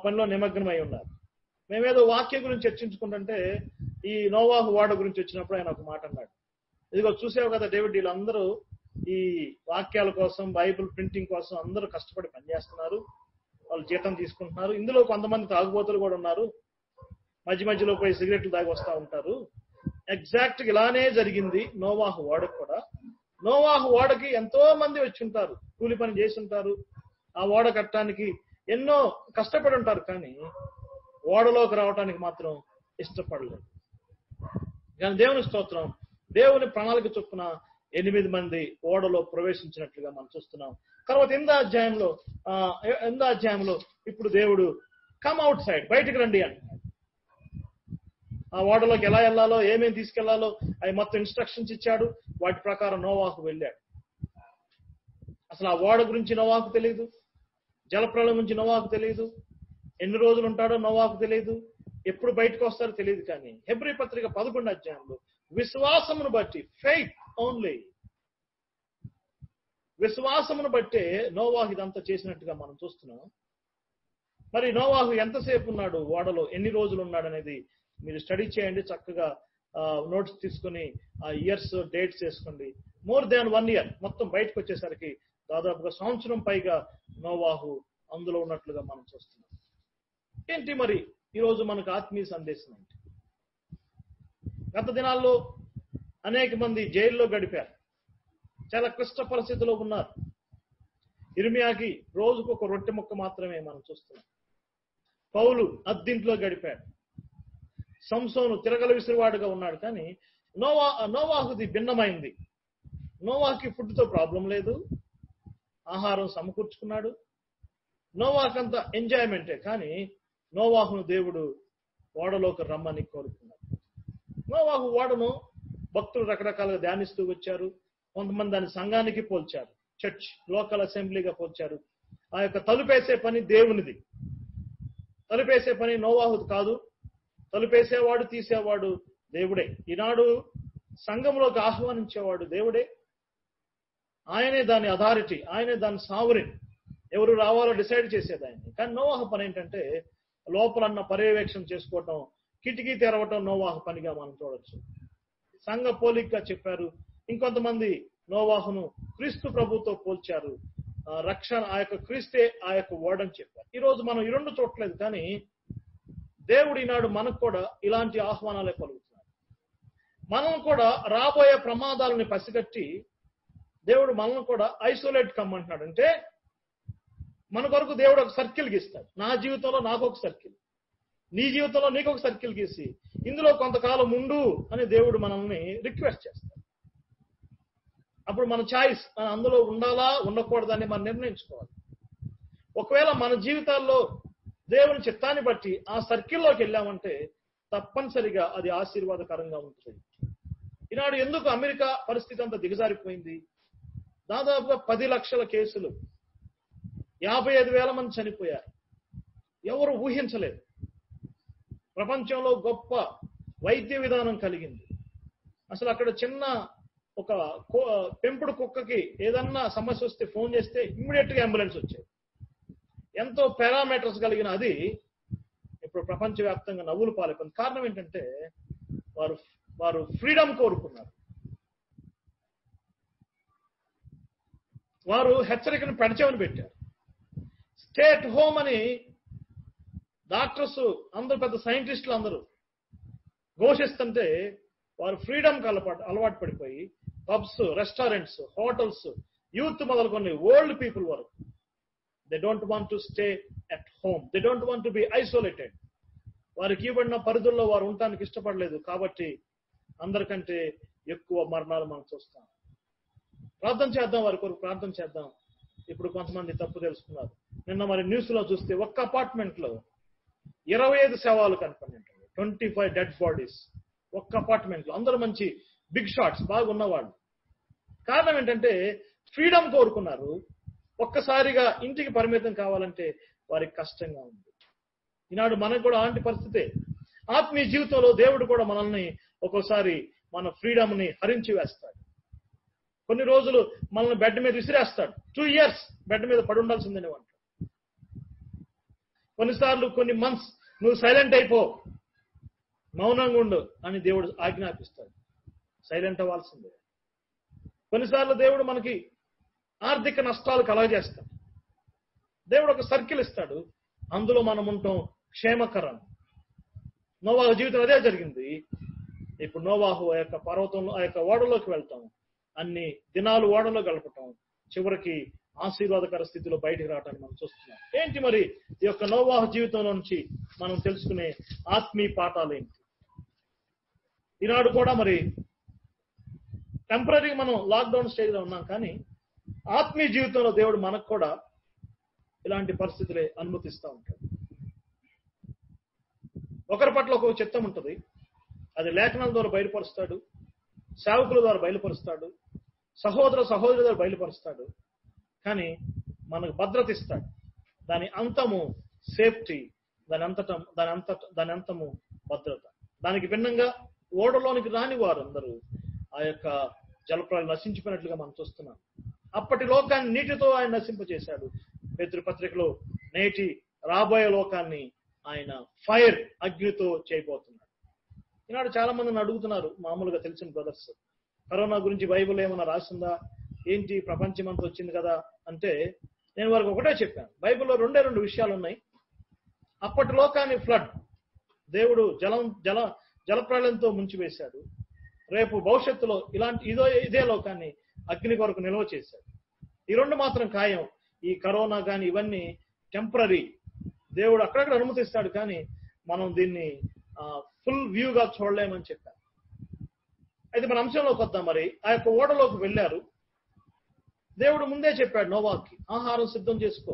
పనిలో నిమగ్నమై ఉన్నారు. మేమేదో వాక్యం గురించి చర్చించుకుంటుంటే ఈ నోవాహు ఓడ గురించి వచ్చినప్పుడు ఆయన ఒక మాట అన్నాడు, ఇదిగో చూసావు కదా డేవిడ్, వీళ్ళందరూ ఈ వాక్యాల కోసం, బైబిల్ ప్రింటింగ్ కోసం అందరూ కష్టపడి పనిచేస్తున్నారు, వాళ్ళు జీతం తీసుకుంటున్నారు. ఇందులో కొంతమంది తాగుబోతులు కూడా ఉన్నారు, మధ్య మధ్యలో పోయి సిగరెట్లు తాగి వస్తూ ఉంటారు. ఎగ్జాక్ట్ గా ఇలానే జరిగింది నోవాహు ఓడకు కూడా. నోవాహు ఓడకి ఎంతో మంది వచ్చి ఉంటారు, కూలి పని చేసి ఉంటారు, ఆ ఓడ కట్టడానికి ఎన్నో కష్టపడి ఉంటారు, కానీ ఓడలోకి రావడానికి మాత్రం ఇష్టపడలేదు. కానీ దేవుని స్తోత్రం, దేవుని ప్రణాళిక చొప్పున 8 మంది ఓడలో ప్రవేశించినట్లుగా మనం చూస్తున్నాం. తర్వాత 8వ అధ్యాయంలో ఇప్పుడు దేవుడు కమ్ అవుట్ సైడ్, బయటకు రండి అంటున్నాడు. ఆ ఓడలోకి ఎలా వెళ్ళాలో, ఏమేమి తీసుకెళ్లాలో అవి మొత్తం ఇన్స్ట్రక్షన్స్ ఇచ్చాడు. వాటి ప్రకారం నోవాహు వెళ్ళాడు. అసలు ఆ ఓడ గురించి నోవాహుకు తెలియదు, జలప్రళయం గురించి నోవాహుకు తెలియదు, ఎన్ని రోజులు ఉంటాడో నోవాహుకు తెలియదు, ఎప్పుడు బయటకు వస్తారో తెలియదు. కానీ హెబ్రీ పత్రిక 11వ అధ్యాయంలో విశ్వాసమును బట్టి, ఫెయిత్ ఓన్లీ, విశ్వాసమును బట్టే నోవాహు ఇదంతా చేసినట్టుగా మనం చూస్తున్నాం. మరి నోవాహు ఎంతసేపు ఉన్నాడు ఓడలో, ఎన్ని రోజులు ఉన్నాడు అనేది మీరు స్టడీ చేయండి. చక్కగా నోట్స్ తీసుకుని ఆ ఇయర్స్ డేట్స్ వేసుకోండి. మోర్ దాన్ 1 year, మొత్తం బయటకు వచ్చేసరికి దాదాపుగా 1 సంవత్సరం పైగా నోవాహు అందులో ఉన్నట్లుగా మనం చూస్తున్నాం. ఏంటి మరి ఈరోజు మనకు ఆత్మీయ సందేశం ఏంటి? గత దినాల్లో అనేక మంది జైల్లో గడిపారు, చాలా క్లిష్ట పరిస్థితిలో ఉన్నారు. ఇర్మియాకి రోజుకు ఒక రొట్టె ముక్క మాత్రమే మనం చూస్తున్నాం. పౌలు అద్దింట్లో గడిపాడు. సంసోను తిరగల విసిరివాడుగా ఉన్నాడు. కానీ నోవాహుది భిన్నమైంది. నోవాహుకి ఫుడ్తో ప్రాబ్లం లేదు, ఆహారం సమకూర్చుకున్నాడు. నోవాహుకంత ఎంజాయ్మెంటే, కానీ నోవాహును దేవుడు ఓడలోకి రమ్మని కోరుకున్నాడు. నోవాహు ఓడను భక్తులు రకరకాలుగా ధ్యానిస్తూ వచ్చారు. కొంతమంది దాని సంఘానికి పోల్చారు, చర్చ్ లోకల్ అసెంబ్లీగా పోల్చారు. ఆ యొక్క తలుపేసే పని దేవునిది, తలుపేసే పని నోవాహుది కాదు. తలుపేసేవాడు, తీసేవాడు దేవుడే. ఈనాడు సంఘంలోకి ఆహ్వానించేవాడు దేవుడే. ఆయనే దాని అథారిటీ, ఆయనే దాని సావరిన్. ఎవరు రావాలో డిసైడ్ చేసేది ఆయన. కానీ నోవాహు పని ఏంటంటే లోపలన్న పర్యవేక్షణ చేసుకోవటం, కిటికీ తెరవటం నోవాహు పనిగా మనం చూడొచ్చు. సంఘ పోలికగా చెప్పారు. ఇంకొంతమంది నోవాహును క్రీస్తు ప్రభుతో పోల్చారు. రక్షణ ఆ యొక్క క్రీస్తే ఆ యొక్క ఓడని చెప్పారు. ఈరోజు మనం ఈ రెండు చూడలేదు, కానీ దేవుడు ఈనాడు మనకు కూడా ఇలాంటి ఆహ్వానాలే పలుకుతున్నాడు. మనం కూడా రాబోయే ప్రమాదాలని పసిగట్టి దేవుడు మనల్ని కూడా ఐసోలేట్ కమ్మంటున్నాడు. అంటే మన కొరకు దేవుడు ఒక సర్కిల్ గీస్తాడు. నా జీవితంలో నాకు ఒక సర్కిల్, నీ జీవితంలో నీకు ఒక సర్కిల్ గీసి ఇందులో కొంతకాలం ఉండు అని దేవుడు మనల్ని రిక్వెస్ట్ చేస్తాడు. అప్పుడు మన చాయిస్, మనం అందులో ఉండాలా ఉండకూడదని మనం నిర్ణయించుకోవాలి. ఒకవేళ మన జీవితాల్లో దేవుని చిత్తాన్ని బట్టి ఆ సర్కిల్లోకి వెళ్ళామంటే తప్పనిసరిగా అది ఆశీర్వాదకరంగా ఉంటుంది. ఈనాడు ఎందుకు అమెరికా పరిస్థితి అంతా దిగజారిపోయింది? దాదాపుగా 10 లక్షల కేసులు, 55,000 మంది చనిపోయారు. ఎవరు ఊహించలేదు. ప్రపంచంలో గొప్ప వైద్య విధానం కలిగింది. అసలు అక్కడ చిన్న ఒక పెంపుడు కుక్కకి ఏదన్నా సమస్య వస్తే ఫోన్ చేస్తే ఇమ్మీడియట్ గా అంబులెన్స్ వచ్చేది. ఎంతో పారామీటర్స్ కలిగిన అది ఇప్పుడు ప్రపంచవ్యాప్తంగా నవ్వులు పాలైపోయింది. కారణం ఏంటంటే వారు ఫ్రీడమ్ కోరుకున్నారు. వారు హెచ్చరికను పెడచెవిన పెట్టారు. స్టే అట్ హోమ్ అని డాక్టర్స్ అందరూ, పెద్ద సైంటిస్టులు అందరూ ఘోషిస్తుంటే వారు ఫ్రీడమ్ కి అలవాటు పడిపోయి పబ్స్, రెస్టారెంట్స్, హోటల్స్, యూత్ మొదలుకొని ఓల్డ్ పీపుల్ వరకు they don't want to stay at home, they don't want to be isolated. వారికి ఇవ్వబడిన పరిధుల్లో వారు ఉండటానికి ఇష్టపడలేదు. కాబట్టి అందరికంటే ఎక్కువ మరణాలు మనం చూస్తాం. ప్రార్థన చేద్దాం, వారి కొరకు ప్రార్థన చేద్దాం. ఇప్పుడు కొంతమంది తప్పు తెలుసుకున్నారు. నిన్న మరి న్యూస్ లో చూస్తే ఒక్క అపార్ట్మెంట్ లో 25 శవాలు కనపడినట్టు, 25 డెడ్ బాడీస్ ఒక్క అపార్ట్మెంట్ లో. అందరూ మంచి బిగ్ షాట్స్, బాగున్నవాళ్ళు. కారణం ఏంటంటే ఫ్రీడమ్ కోరుకున్నారు. ఒక్కసారిగా ఇంటికి పరిమితం కావాలంటే వారికి కష్టంగా ఉంది. ఈనాడు మనకు కూడా అలాంటి పరిస్థితే. ఆత్మీయ జీవితంలో దేవుడు కూడా మనల్ని ఒక్కోసారి మన ఫ్రీడమ్ ని హరించి వేస్తాడు. కొన్ని రోజులు మనల్ని బెడ్ మీద విసిరేస్తాడు. 2 years బెడ్ మీద పడి ఉండాల్సిందని అంటాడు. కొన్నిసార్లు కొన్ని మంత్స్ నువ్వు సైలెంట్ అయిపో, మౌనంగా ఉండు అని దేవుడు ఆజ్ఞాపిస్తాడు. సైలెంట్ అవ్వాల్సిందే. కొన్నిసార్లు దేవుడు మనకి ఆర్థిక నష్టాలు కలగజేస్తాడు. దేవుడు ఒక సర్కిల్ ఇస్తాడు, అందులో మనం ఉంటాం క్షేమకరం. నోవాహు జీవితం అదే జరిగింది. ఇప్పుడు నోవాహు ఆ యొక్క పర్వతంలో, ఆ యొక్క ఓడలోకి వెళ్తాం, అన్ని దినాలు ఓడలో గడపటం, చివరికి ఆశీర్వాదకర స్థితిలో బయటికి రావటాన్ని మనం చూస్తున్నాం. ఏంటి మరి ఈ యొక్క నోవాహు జీవితంలో నుంచి మనం తెలుసుకునే ఆత్మీయ పాఠాలు ఏంటి? ఈనాడు కూడా మరి టెంపరీ మనం లాక్డౌన్ స్టేజ్ లో ఉన్నాం, కానీ ఆత్మీయ జీవితంలో దేవుడు మనకు కూడా ఇలాంటి పరిస్థితులే అనుమతిస్తూ ఉంటాడు. ఒకరి పట్ల ఒక్కొక్క చిత్తం ఉంటుంది. అది లేఖనాల ద్వారా బయలుపరుస్తాడు, సేవకుల ద్వారా బయలుపరుస్తాడు, సహోదరుల ద్వారా బయలుపరుస్తాడు. కానీ మనకు భద్రత ఇస్తాడు. దాని అంతము సేఫ్టీ, దాని అంతము భద్రత. దానికి భిన్నంగా ఓడలోనికి రాని వారందరూ ఆ యొక్క జలప్రాలు నశించిపోయినట్లుగా మనం చూస్తున్నాం. అప్పటి లోకాన్ని నీటితో ఆయన నశింపజేశాడు. పేతురు పత్రికలో నేటి రాబోయే లోకాన్ని ఆయన ఫైర్, అగ్నితో చేయబోతున్నాడు. ఈనాడు చాలా మందిని అడుగుతున్నారు, మామూలుగా తెలిసిన బ్రదర్స్, కరోనా గురించి బైబిల్ ఏమన్నా రాసిందా ఏంటి, ప్రపంచం అంతా వచ్చింది కదా అంటే నేను వారికి ఒకటే చెప్పాను. బైబిల్లో 2 విషయాలు ఉన్నాయి. అప్పటి లోకాన్ని ఫ్లడ్, దేవుడు జలప్రళయంతో ముంచివేశాడు. రేపు భవిష్యత్తులో ఇదే లోకాన్ని అగ్ని కొరకు నిల్వ చేశాడు. ఈ 2 మాత్రం ఖాయం. ఈ కరోనా కానీ ఇవన్నీ టెంపరీ. దేవుడు అక్కడక్కడ అనుమతిస్తాడు, కానీ మనం దీన్ని ఫుల్ వ్యూగా చూడలేమని చెప్పాను. అయితే మన అంశంలోకి వద్దాం. మరి ఆ యొక్క ఓడలోకి వెళ్ళారు. దేవుడు ముందే చెప్పాడు నోవాహుకి, ఆహారం సిద్ధం చేసుకో,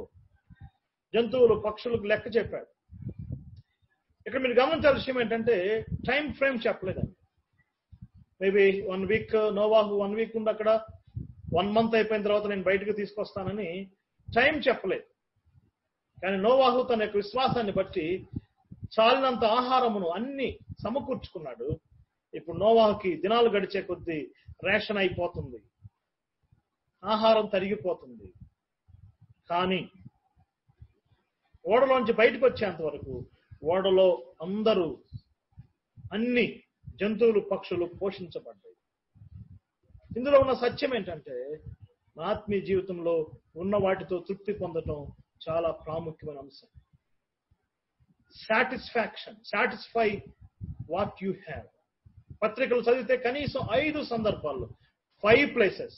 జంతువులు పక్షులకు లెక్క చెప్పాడు. ఇక్కడ మీరు గమనించాల్సిన విషయం ఏంటంటే టైం ఫ్రేమ్ చెప్పలేదండి. మేబీ 1 week, నోవాహు 1 week ఉండి అక్కడ 1 month అయిపోయిన తర్వాత నేను బయటకు తీసుకొస్తానని టైం చెప్పలేదు. కానీ నోవాహు తన యొక్క విశ్వాసాన్ని బట్టి చాలినంత ఆహారమును అన్ని సమకూర్చుకున్నాడు. ఇప్పుడు నోవాహుకి దినాలు గడిచే కొద్దీ రేషన్ అయిపోతుంది, ఆహారం తరిగిపోతుంది. కానీ ఓడలోంచి బయటకు వచ్చేంత వరకు ఓడలో అందరూ, అన్ని జంతువులు పక్షులు పోషించబడ్డాయి. ఇందులో ఉన్న సత్యం ఏంటంటే ఆత్మీయ జీవితంలో ఉన్న వాటితో తృప్తి పొందటం చాలా ప్రాముఖ్యమైన అంశం. Satisfy what you have. పత్రికలు చదివితే కనీసం 5 సందర్భాల్లో 5 places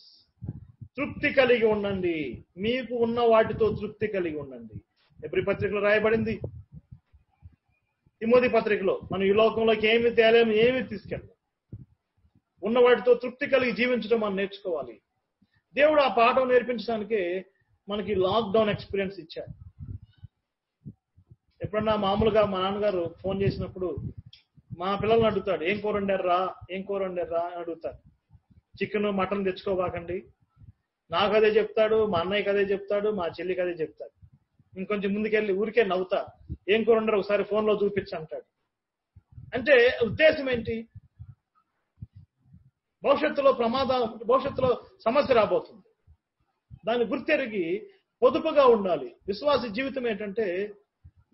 తృప్తి కలిగి ఉండండి, మీకు ఉన్న వాటితో తృప్తి కలిగి ఉండండి. ఎబ్రీ పత్రికలో రాయబడింది. తిమోతి పత్రికలో మనం ఈ లోకంలోకి ఏమి తేలేము, ఏమి తీసుకెళ్ళాం, ఉన్న వాటితో తృప్తి కలిగి జీవించడం మనం నేర్చుకోవాలి. దేవుడు ఆ పాఠం నేర్పించడానికే మనకి లాక్డౌన్ ఎక్స్పీరియన్స్ ఇచ్చారు. ఎప్పుడన్నా మామూలుగా మా నాన్నగారు ఫోన్ చేసినప్పుడు మా పిల్లల్ని అడుగుతాడు, ఏం కూర వండారా అని అడుగుతాడు. చికెన్ మటన్ తెచ్చుకోబాకండి. నాకు అదే చెప్తాడు, మా అన్నయ్యకి అదే చెప్తాడు, మా చెల్లికి అదే చెప్తాడు. ఇంకొంచెం ముందుకెళ్ళి ఊరికే నవ్వుతా, ఏం కూర వండారు ఒకసారి ఫోన్లో చూపించి అంటాడు. అంటే ఉద్దేశం ఏంటి? భవిష్యత్తులో సమస్య రాబోతుంది. దాన్ని గుర్తెరిగి పొదుపుగా ఉండాలి. విశ్వాస జీవితం ఏంటంటే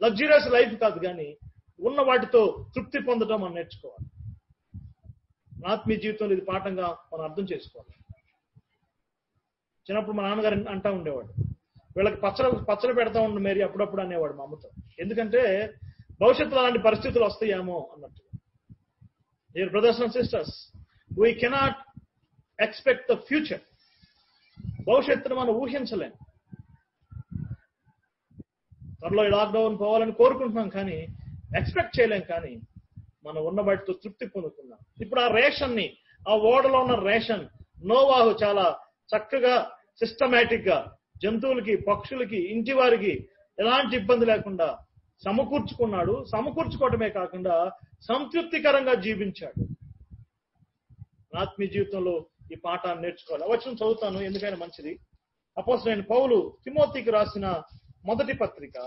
లగ్జరియస్ లైఫ్ కాదు, కానీ ఉన్న వాటితో తృప్తి పొందడం మనం నేర్చుకోవాలి. ఆత్మీయ జీవితంలో ఇది పాఠంగా మనం అర్థం చేసుకోవాలి. చిన్నప్పుడు మా నాన్నగారు అంటా ఉండేవాడు, వీళ్ళకి పచ్చడి పెడతా ఉండు మేరీ అప్పుడప్పుడు అనేవాడు మా అమ్మతో. ఎందుకంటే భవిష్యత్తులో అలాంటి పరిస్థితులు వస్తాయేమో అన్నట్టు. Dear brothers and sisters, we cannot expect the future. భవిష్యత్తును మనం ఊహించలేం. త్వరలో ఈ లాక్డౌన్ పోవాలని కోరుకుంటున్నాం, కానీ ఎక్స్పెక్ట్ చేయలేం. కానీ మనం ఉన్న వాటితో తృప్తి పొందుతున్నాం. ఇప్పుడు ఆ రేషన్ ని, ఆ ఓడలో ఉన్న రేషన్ నోవాహు చాలా చక్కగా సిస్టమేటిక్ గా జంతువులకి, పక్షులకి, ఇంటి వారికి ఎలాంటి ఇబ్బంది లేకుండా సమకూర్చుకున్నాడు. సమకూర్చుకోవటమే కాకుండా సంతృప్తికరంగా జీవించాడు. ఆత్మీయ జీవితంలో ఈ పాఠాన్ని నేర్చుకోవాలి. వచనం చదువుతాను, ఎందుకైనా మంచిది. అపోస్తలుడైన పౌలు తిమోతికి రాసిన మొదటి పత్రిక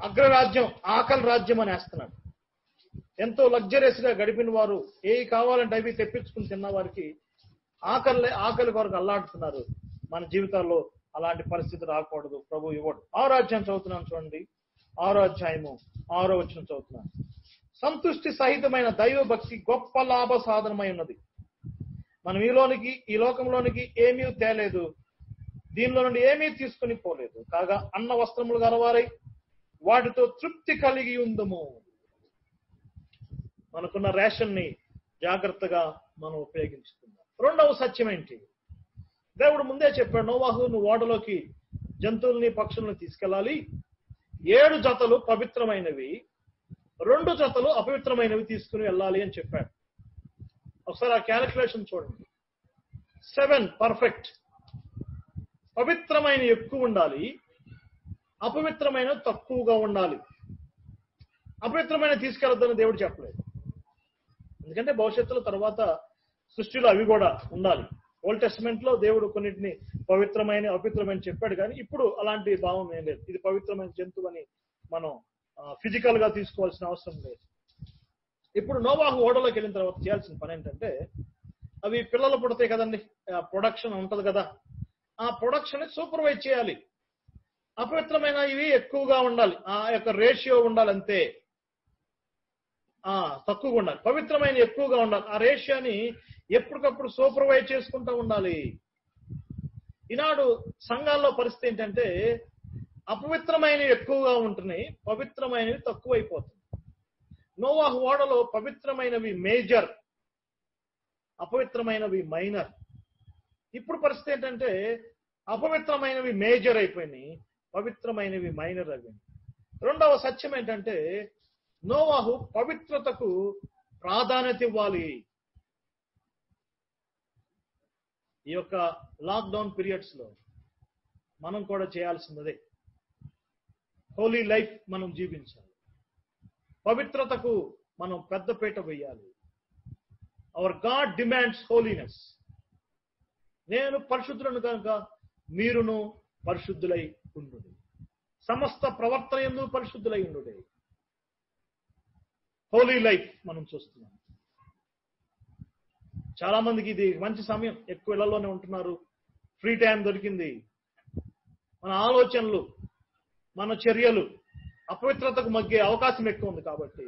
'అగ్రరాజ్యం ఆకలి రాజ్యం' అని వేస్తున్నాడు. ఎంతో లగ్జరియస్ గా గడిపిన వారు, ఏవి కావాలంటే అవి తెప్పించుకుని తిన్న వారికి ఆకలి కొరకు అల్లాడుతున్నారు. మన జీవితాల్లో అలాంటి పరిస్థితి రాకూడదు. ప్రభు ఇవ్వడు. 6వ అధ్యాయం చదువుతున్నాను చూడండి. 6వ అధ్యాయము 6వ వచనం చదువుతున్నాను. సంతుష్టి సహితమైన దైవ భక్తి గొప్ప లాభ సాధనమై ఉన్నది. మనం ఈ లోకంలోనికి ఏమీ తేలేదు, దీనిలో నుండి ఏమీ తీసుకుని పోలేదు. కాగా అన్న వస్త్రములు గలవారై వాటితో తృప్తి కలిగి ఉందము. మనకున్న రేషన్ ని జాగ్రత్తగా మనం ఉపయోగించుకుందాం. రెండవ సత్యం ఏంటి? దేవుడు ముందే చెప్పాడు, నోవాహు నువ్వు ఓడలోకి జంతువుల్ని, పక్షుల్ని తీసుకెళ్ళాలి. 7 జతలు పవిత్రమైనవి, 2 జతలు అపవిత్రమైనవి తీసుకుని వెళ్ళాలి అని చెప్పాడు. ఒకసారి ఆ క్యాలిక్యులేషన్ చూడండి. 7 పర్ఫెక్ట్, పవిత్రమైన ఎక్కువ ఉండాలి, అపవిత్రమైన తక్కువగా ఉండాలి. అపవిత్రమైన తీసుకెళ్లొద్దని దేవుడు చెప్పలేదు. ఎందుకంటే భవిష్యత్తులో తర్వాత సృష్టిలో అవి కూడా ఉండాలి. ఓల్డ్ టెస్టమెంట్ లో దేవుడు కొన్నిటిని పవిత్రమైన, అపవిత్రమైన చెప్పాడు, కానీ ఇప్పుడు అలాంటి భావం ఏం లేదు. ఇది పవిత్రమైన జంతువు అని మనం ఫిజికల్ గా తీసుకోవాల్సిన అవసరం లేదు. ఇప్పుడు నోవాహు ఓడలోకి వెళ్ళిన తర్వాత చేయాల్సిన పని ఏంటంటే, అవి పిల్లలు పుడతాయి కదండి, ప్రొడక్షన్ ఉంటది కదా, ఆ ప్రొడక్షన్ సూపర్వైజ్ చేయాలి. అపవిత్రమైన ఇవి ఎక్కువగా ఉండాలి, ఆ యొక్క రేషియో ఉండాలి, అంతే. తక్కువగా ఉండాలి. పవిత్రమైన ఎక్కువగా ఉండాలి. ఆ రేషియోని ఎప్పటికప్పుడు సూపర్వైజ్ చేసుకుంటూ ఉండాలి. ఈనాడు సంఘాల్లో పరిస్థితి ఏంటంటే, అపవిత్రమైనవి ఎక్కువగా ఉంటున్నాయి, పవిత్రమైనవి తక్కువైపోతుంది. నోవాహు ఓడలో పవిత్రమైనవి మేజర్, అపవిత్రమైనవి మైనర్. ఇప్పుడు పరిస్థితి ఏంటంటే, అపవిత్రమైనవి మేజర్ అయిపోయినాయి, పవిత్రమైనవి మైనర్ అయిపోయినాయి. రెండవ సత్యం ఏంటంటే, నోవాహు పవిత్రతకు ప్రాధాన్యత ఇవ్వాలి. ఈ యొక్క లాక్డౌన్ పీరియడ్స్ లో మనం కూడా చేయాల్సిందే. హోలీ లైఫ్ మనం జీవించాలి. పవిత్రతకు మనం పెద్దపీట వేయాలి. Hour God demands holiness. నేను పరిశుద్ధులను కనుక మీరును పరిశుద్ధులై ఉండుడి, సమస్త ప్రవర్తన యందు పరిశుద్ధులై ఉండుడి. హోలీ లైఫ్ మనం చూస్తున్నాం. చాలా మందికి ఇది మంచి సమయం, ఎక్కువ ఇళ్లలోనే ఉంటున్నారు, ఫ్రీ టైం దొరికింది. మన ఆలోచనలు, మన చర్యలు అపవిత్రతకు మగ్గే అవకాశం ఎక్కువ ఉంది. కాబట్టి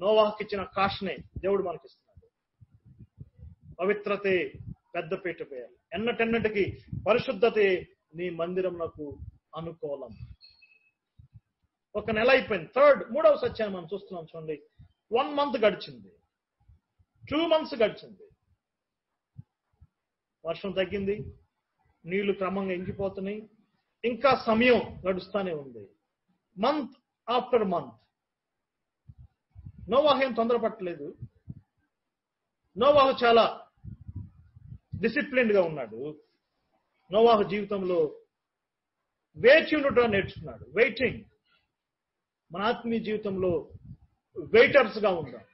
నోవాహుకి ఇచ్చిన కాషనే దేవుడు మనకిస్తున్నాడు. పవిత్రతే పెద్దపీట వేయాలి. ఎన్నటెన్నటికి పరిశుద్ధతే నీ మందిరమునకు అనుకూలం. ఒక నెల అయిపోయింది. మూడవ సత్యాన్ని మనం చూస్తున్నాం చూడండి. 1 month గడిచింది, 2 months గడిచింది, వర్షం తగ్గింది, నీళ్లు క్రమంగా ఇంకిపోతున్నాయి, ఇంకా సమయం గడుస్తూనే ఉంది. Month after month. నోవాహు ఏం తొందరపట్టలేదు. నోవాహు చాలా డిసిప్లిన్డ్ గా ఉన్నాడు. నోవాహు జీవితంలో వేచి ఉండటం నేర్చుకున్నాడు. వెయిటింగ్. మన ఆత్మీయ జీవితంలో వెయిటర్స్ గా ఉందాం,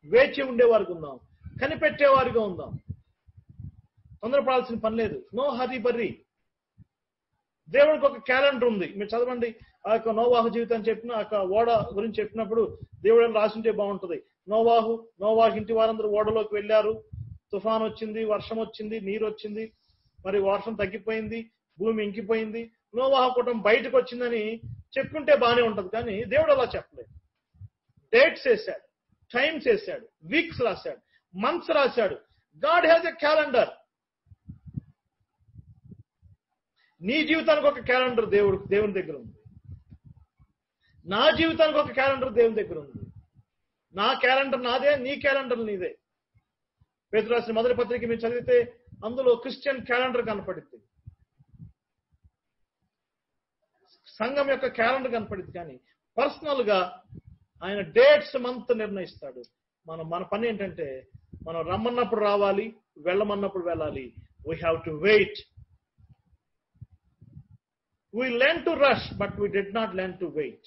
వేచి ఉండేవారికి ఉందాం, కనిపెట్టేవారిగా ఉందాం. తొందరపడాల్సిన పని లేదు. No hurry burry. దేవుడికి ఒక క్యాలెండర్ ఉంది. మీరు చదవండి, ఆ యొక్క నోవాహు జీవితం చెప్పిన ఆ యొక్క ఓడ గురించి చెప్పినప్పుడు దేవుడు రాసింటే బాగుంటుంది. నోవాహు ఇంటి వారందరూ ఓడలోకి వెళ్ళారు. తుఫాన్ వచ్చింది, వర్షం వచ్చింది, నీరు వచ్చింది, మరి వర్షం తగ్గిపోయింది, భూమి ఇంకిపోయింది, నోవాహు కుటుంబం బయటకు వచ్చిందని చెప్పుకుంటే బాగానే ఉంటది. కానీ దేవుడు అలా చెప్పలేదు. డేట్స్ వేశాడు, టైమ్స్ వేశాడు, వీక్స్ రాశాడు, మంత్స్ రాశాడు. God has a calendar. నీ జీవితానికి ఒక క్యాలెండర్ దేవుని దగ్గర ఉంది. నా జీవితానికి ఒక క్యాలెండర్ దేవుని దగ్గర ఉంది. నా క్యాలెండర్ నాదే, నీ క్యాలెండర్ నీదే. పేతురు రాసిన మొదటి పత్రిక మీరు చదివితే అందులో క్రిస్టియన్ క్యాలెండర్ కనపడుతుంది, సంఘం యొక్క క్యాలెండర్ కనపడుతుంది. కానీ పర్సనల్ గా ఆయన డేట్స్ మంత్ నిర్ణయిస్తాడు. మన పని ఏంటంటే మనం రమ్మన్నప్పుడు రావాలి, వెళ్ళమన్నప్పుడు వెళ్ళాలి. We have to wait. We learn to rush, but we did not learn to wait.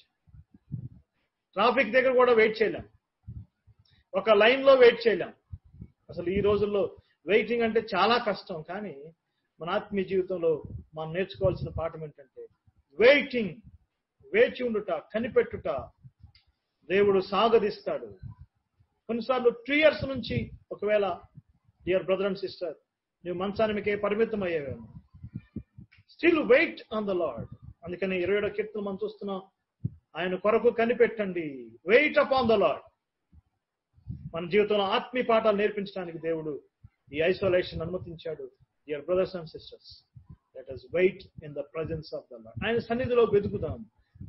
Traffic దగ్గర కూడా వెయిట్ చేయలేం, ఒక లైన్ లో వెయిట్ చేయలేం. అసలు ఈ రోజుల్లో వెయిటింగ్ అంటే చాలా కష్టం. కానీ మన ఆత్మీయ జీవితంలో మనం నేర్చుకోవాల్సిన పాఠం ఏంటంటే వెయిటింగ్, వేచి ఉండుట, కనిపెట్టుట. దేవుడు సాగదీస్తాడు. కొన్నిసార్లు 2 years నుంచి ఒకవేళ డియర్ బ్రదర్ అండ్ సిస్టర్ నువ్వు మంచానికే పరిమితం అయ్యేవేమో. Still wait on the Lord. అందుకని 27వ కీర్తన మనం చూస్తున్నాం, ఆయన కొరకు కనిపెట్టండి, వెయిట్ అపాన్ ద లార్డ్. మన జీవితంలో ఆత్మీయ పాఠాలు నేర్పించడానికి దేవుడు ఈ ఐసోలేషన్ అనుమతించాడు. Dear brothers and sisters, let us wait in the presence of the Lord. ఆయన సన్నిధిలో వెతుకుదాం,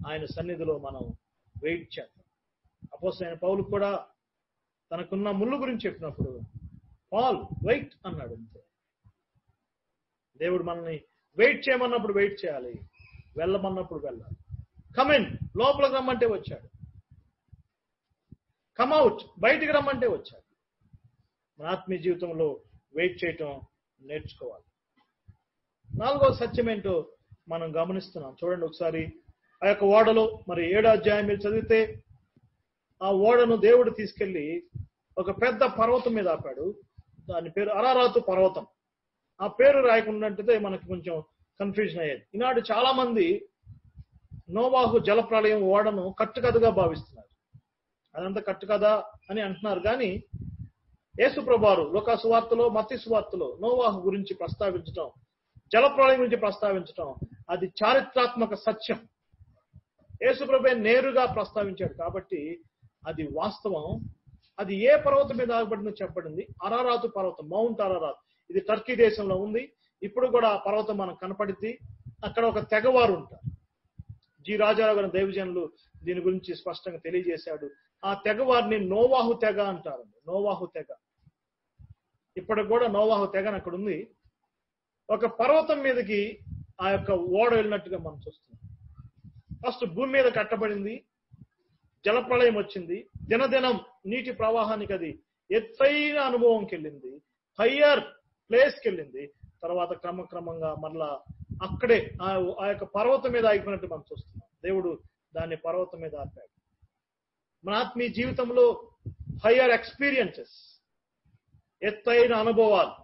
ఆయన సన్నిధిలో మనం వెయిట్ చేద్దాం. అపోస్తలుడైన పౌలు కూడా తనకున్న ముళ్ళు గురించి చెప్పినప్పుడు పాల్ వెయిట్ అన్నాడు. అంతే. దేవుడు మనల్ని వెయిట్ చేయమన్నప్పుడు వెయిట్ చేయాలి, వెళ్ళమన్నప్పుడు వెళ్ళాలి. కమిన్, లోపలికి రమ్మంటే వచ్చాడు. కమ్అవుట్, బయటికి రమ్మంటే వచ్చాడు. మన ఆత్మీయ జీవితంలో వెయిట్ చేయటం నేర్చుకోవాలి. 4వ సత్యం ఏంటో మనం గమనిస్తున్నాం. చూడండి ఒకసారి ఆ యొక్క ఓడలో మరి 7వ అధ్యాయం మీరు చదివితే ఆ ఓడను దేవుడు తీసుకెళ్లి ఒక పెద్ద పర్వతం మీద ఆపాడు. దాని పేరు అరారాతు పర్వతం. ఆ పేరు రాయకుండా మనకి కొంచెం కన్ఫ్యూజన్ అయ్యేది. ఈనాడు చాలా మంది నోవాహు జలప్రళయం ఓడను కట్టుకథగా భావిస్తున్నారు. అదంతా కట్టుకథ అని అంటున్నారు. కానీ యేసు ప్రభువారు లూకా సువార్తలో, మత్తయి సువార్తలో నోవాహు గురించి ప్రస్తావించటం, జలప్రళయం గురించి ప్రస్తావించటం అది చారిత్రాత్మక సత్యం. యేసు ప్రభువే నేరుగా ప్రస్తావించాడు కాబట్టి అది వాస్తవం. అది ఏ పర్వతం మీద ఆగబడిందో చెప్పబడింది. అరారాతు పర్వతం, మౌంట్ అరారాత్. ఇది టర్కీ దేశంలో ఉంది. ఇప్పుడు కూడా ఆ పర్వతం మనకు కనపడింది. అక్కడ ఒక తెగవారు ఉంటారు. జి రాజారావు గారి దైవజనులు దీని గురించి స్పష్టంగా తెలియజేశాడు. ఆ తెగవారిని నోవాహు తెగ అంటారు. నోవాహు తెగ. ఇప్పటికి కూడా నోవాహు తెగ అక్కడ ఉంది. ఒక పర్వతం మీదకి ఆ యొక్క ఓడ వెళ్ళినట్టుగా మనం చూస్తున్నాం. ఫస్ట్ భూమి మీద కట్టబడింది, జలప్రళయం వచ్చింది, దినదినం నీటి ప్రవాహానికి అది ఎత్తైన అనుభవంకి వెళ్ళింది, హయ్యర్ ప్లేస్కి వెళ్ళింది. తర్వాత క్రమక్రమంగా మరలా అక్కడే ఆ యొక్క పర్వతం మీద ఆగిపోయినట్టు మనం చూస్తున్నాం. దేవుడు దాన్ని పర్వతం మీద ఆపాడు. మన ఆత్మీయ జీవితంలో హయ్యర్ ఎక్స్పీరియన్సెస్, ఎత్తైన అనుభవాలు,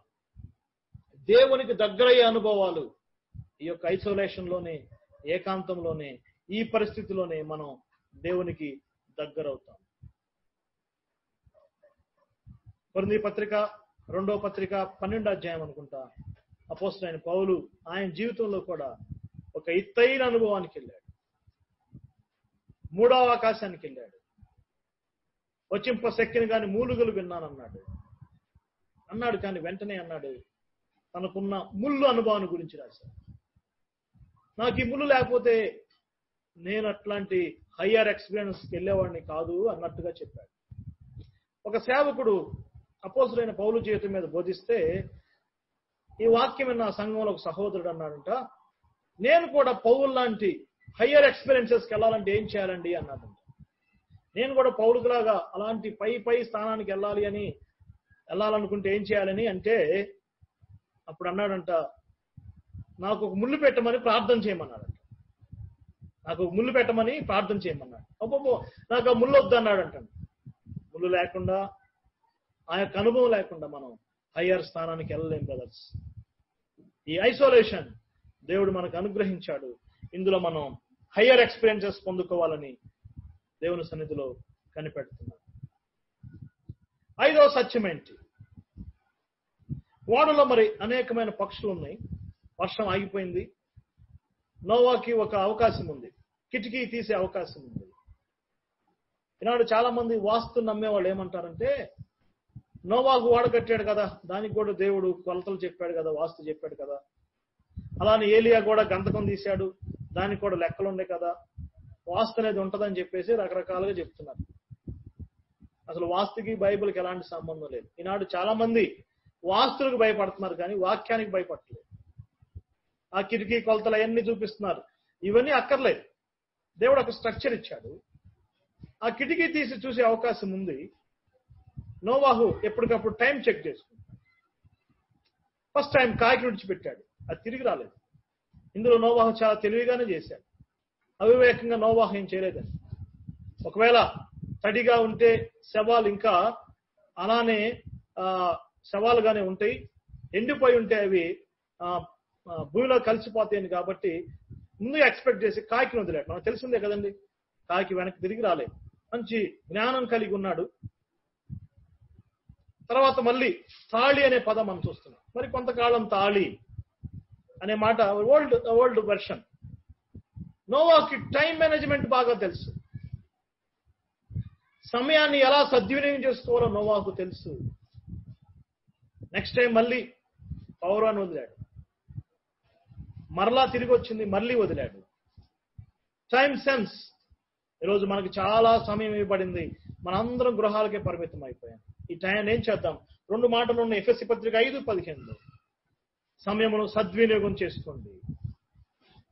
దేవునికి దగ్గరయ్యే అనుభవాలు ఈ యొక్క ఐసోలేషన్ లోనే, ఏకాంతంలోనే, ఈ పరిస్థితిలోనే మనం దేవునికి దగ్గరవుతాం. కొరింథీ పత్రిక 2వ పత్రిక 12వ అధ్యాయం అనుకుంటా, అపోస్తలుడైన పౌలు ఆయన జీవితంలో కూడా ఒక ఎత్తైన అనుభవానికి వెళ్ళాడు. 3వ ఆకాశానికి వెళ్ళాడు. వచ్చింపశక్తిని కానీ మూలుగులు విన్నానన్నాడు. కానీ వెంటనే అన్నాడు తనకున్న ముళ్ళు అనుభవాన్ని గురించి రాశాడు. నాకు ఈ ముళ్ళు లేకపోతే నేను అట్లాంటి హయ్యర్ ఎక్స్పీరియన్స్కి వెళ్ళేవాడిని కాదు అన్నట్టుగా చెప్పాడు. ఒక సేవకుడు అపోస్తలుడైన పౌలు జీవితం మీద బోధిస్తే ఈ వాక్యం విన్న సంఘంలో ఒక సహోదరుడు అన్నాడంట, నేను కూడా పౌలు లాంటి హయ్యర్ ఎక్స్పీరియన్సెస్కి వెళ్ళాలంటే ఏం చేయాలండి అన్నాడంట. నేను కూడా పౌలులాగా అలాంటి పై స్థానానికి వెళ్ళాలనుకుంటే ఏం చేయాలని అంటే అప్పుడు అన్నాడంట, నాకు ఒక ముళ్ళు పెట్టమని ప్రార్థన చేయమన్నాడంట. నాకు ముళ్ళు పెట్టమని ప్రార్థన చేయమన్నాడు. అబ్బో నాకు ఆ ముళ్ళు వద్దు అన్నాడు అంటాను. ముళ్ళు లేకుండా, ఆ యొక్క అనుభవం లేకుండా మనం హయ్యర్ స్థానానికి వెళ్ళలేం బ్రదర్స్. ఈ ఐసోలేషన్ దేవుడు మనకు అనుగ్రహించాడు. ఇందులో మనం హయ్యర్ ఎక్స్పీరియన్సెస్ పొందుకోవాలని దేవుని సన్నిధిలో కనిపెడుతున్నాడు. 5వ సత్యం ఏంటి? ఓడలో మరి అనేకమైన పక్షులు ఉన్నాయి. వర్షం ఆగిపోయింది. నోవాకి ఒక అవకాశం ఉంది, కిటికీ తీసే అవకాశం ఉంది. ఈనాడు చాలా మంది వాస్తు నమ్మే వాళ్ళు ఏమంటారంటే, నోవాకు ఓడ కట్టాడు కదా, దానికి కూడా దేవుడు కొలతలు చెప్పాడు కదా, వాస్తు చెప్పాడు కదా. అలానే ఏలియా కూడా గంధకం తీశాడు, దానికి కూడా లెక్కలు ఉన్నాయి కదా, వాస్తు అనేది ఉంటుందని చెప్పేసి రకరకాలుగా చెప్తున్నారు. అసలు వాస్తుకి బైబిల్కి ఎలాంటి సంబంధం లేదు. ఈనాడు చాలా మంది వాస్తులకు భయపడుతున్నారు కానీ వాక్యానికి భయపడలేదు. ఆ కిటికీ కొలతలు అవన్నీ చూపిస్తున్నారు. ఇవన్నీ అక్కర్లేదు. దేవుడు ఒక స్ట్రక్చర్ ఇచ్చాడు. ఆ కిటికీ తీసి చూసే అవకాశం ఉంది. నోవాహు ఎప్పటికప్పుడు టైం చెక్ చేసుకుంటాడు. ఫస్ట్ టైం కాకి విడిచిపెట్టాడు, అది తిరిగి రాలేదు. ఇందులో నోవాహు చాలా తెలివిగానే చేశాడు. అవివేకంగా నోవాహు ఏం చేయలేదని. ఒకవేళ తడిగా ఉంటే శవాలు ఇంకా అలానే శవాలుగానే ఉంటాయి, ఎండిపోయి ఉంటే అవి భూమిలో కలిసిపోతాయని కాబట్టి ముందు ఎక్స్పెక్ట్ చేసి కాకిని వదిలేడు. మనకు తెలిసిందే కదండి, కాకి వెనక్కి తిరిగి రాలేదు. మంచి జ్ఞానం కలిగి ఉన్నాడు. తర్వాత మళ్ళీ తాళి అనే పదం మనం చూస్తున్నాం. మరి కొంతకాలం తాళి అనే మాట ఓల్డ్ వెర్షన్. నోవాకి టైం మేనేజ్మెంట్ బాగా తెలుసు. సమయాన్ని ఎలా సద్వినియోగం చేసుకోవాలో నోవాకు తెలుసు. నెక్స్ట్ టైం మళ్ళీ పౌరాన్ని వదిలాడు, మరలా తిరిగి వచ్చింది, మళ్ళీ వదిలాడు. Time sense. ఈరోజు మనకి చాలా సమయం ఇవ్వబడింది, మనందరం గృహాలకే పరిమితం అయిపోయాం. ఈ టైం ఏం చేద్దాం? 2 మాటలు ఉన్న ఎఫెసీ పత్రిక 5:15 సమయమును సద్వినియోగం చేసుకోండి.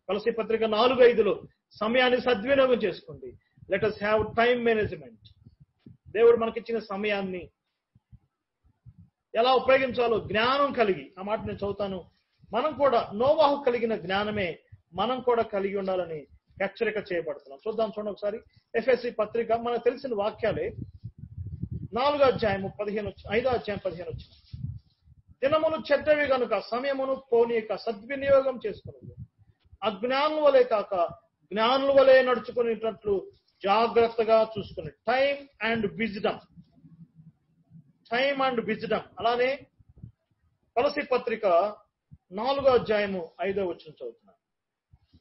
కొలసీ పత్రిక 4:5 సమయాన్ని సద్వినియోగం చేసుకోండి. Let us have time management. దేవుడు మనకిచ్చిన సమయాన్ని ఎలా ఉపయోగించాలో జ్ఞానం కలిగి, ఆ మాట నేను చదువుతాను. మనం కూడా నోవాహు కలిగిన జ్ఞానమే మనం కూడా కలిగి ఉండాలని హెచ్చరిక చేయబడుతున్నాం. చూద్దాం, చూడండి ఒకసారి. ఎఫెసీ పత్రిక మనకు తెలిసిన వాక్యాలే. 5వ అధ్యాయం 15 దినమును చెడ్డవి గనుక సమయమును పోనీయక సద్వినియోగం చేసుకున్నది. అజ్ఞానుల వలె కాక జ్ఞానుల వలె నడుచుకునేటట్లు జాగ్రత్తగా చూసుకుని. Time and wisdom. అలానే కొలసీ పత్రిక 4వ అధ్యాయము 5వ వచనం చదువుతున్నాను.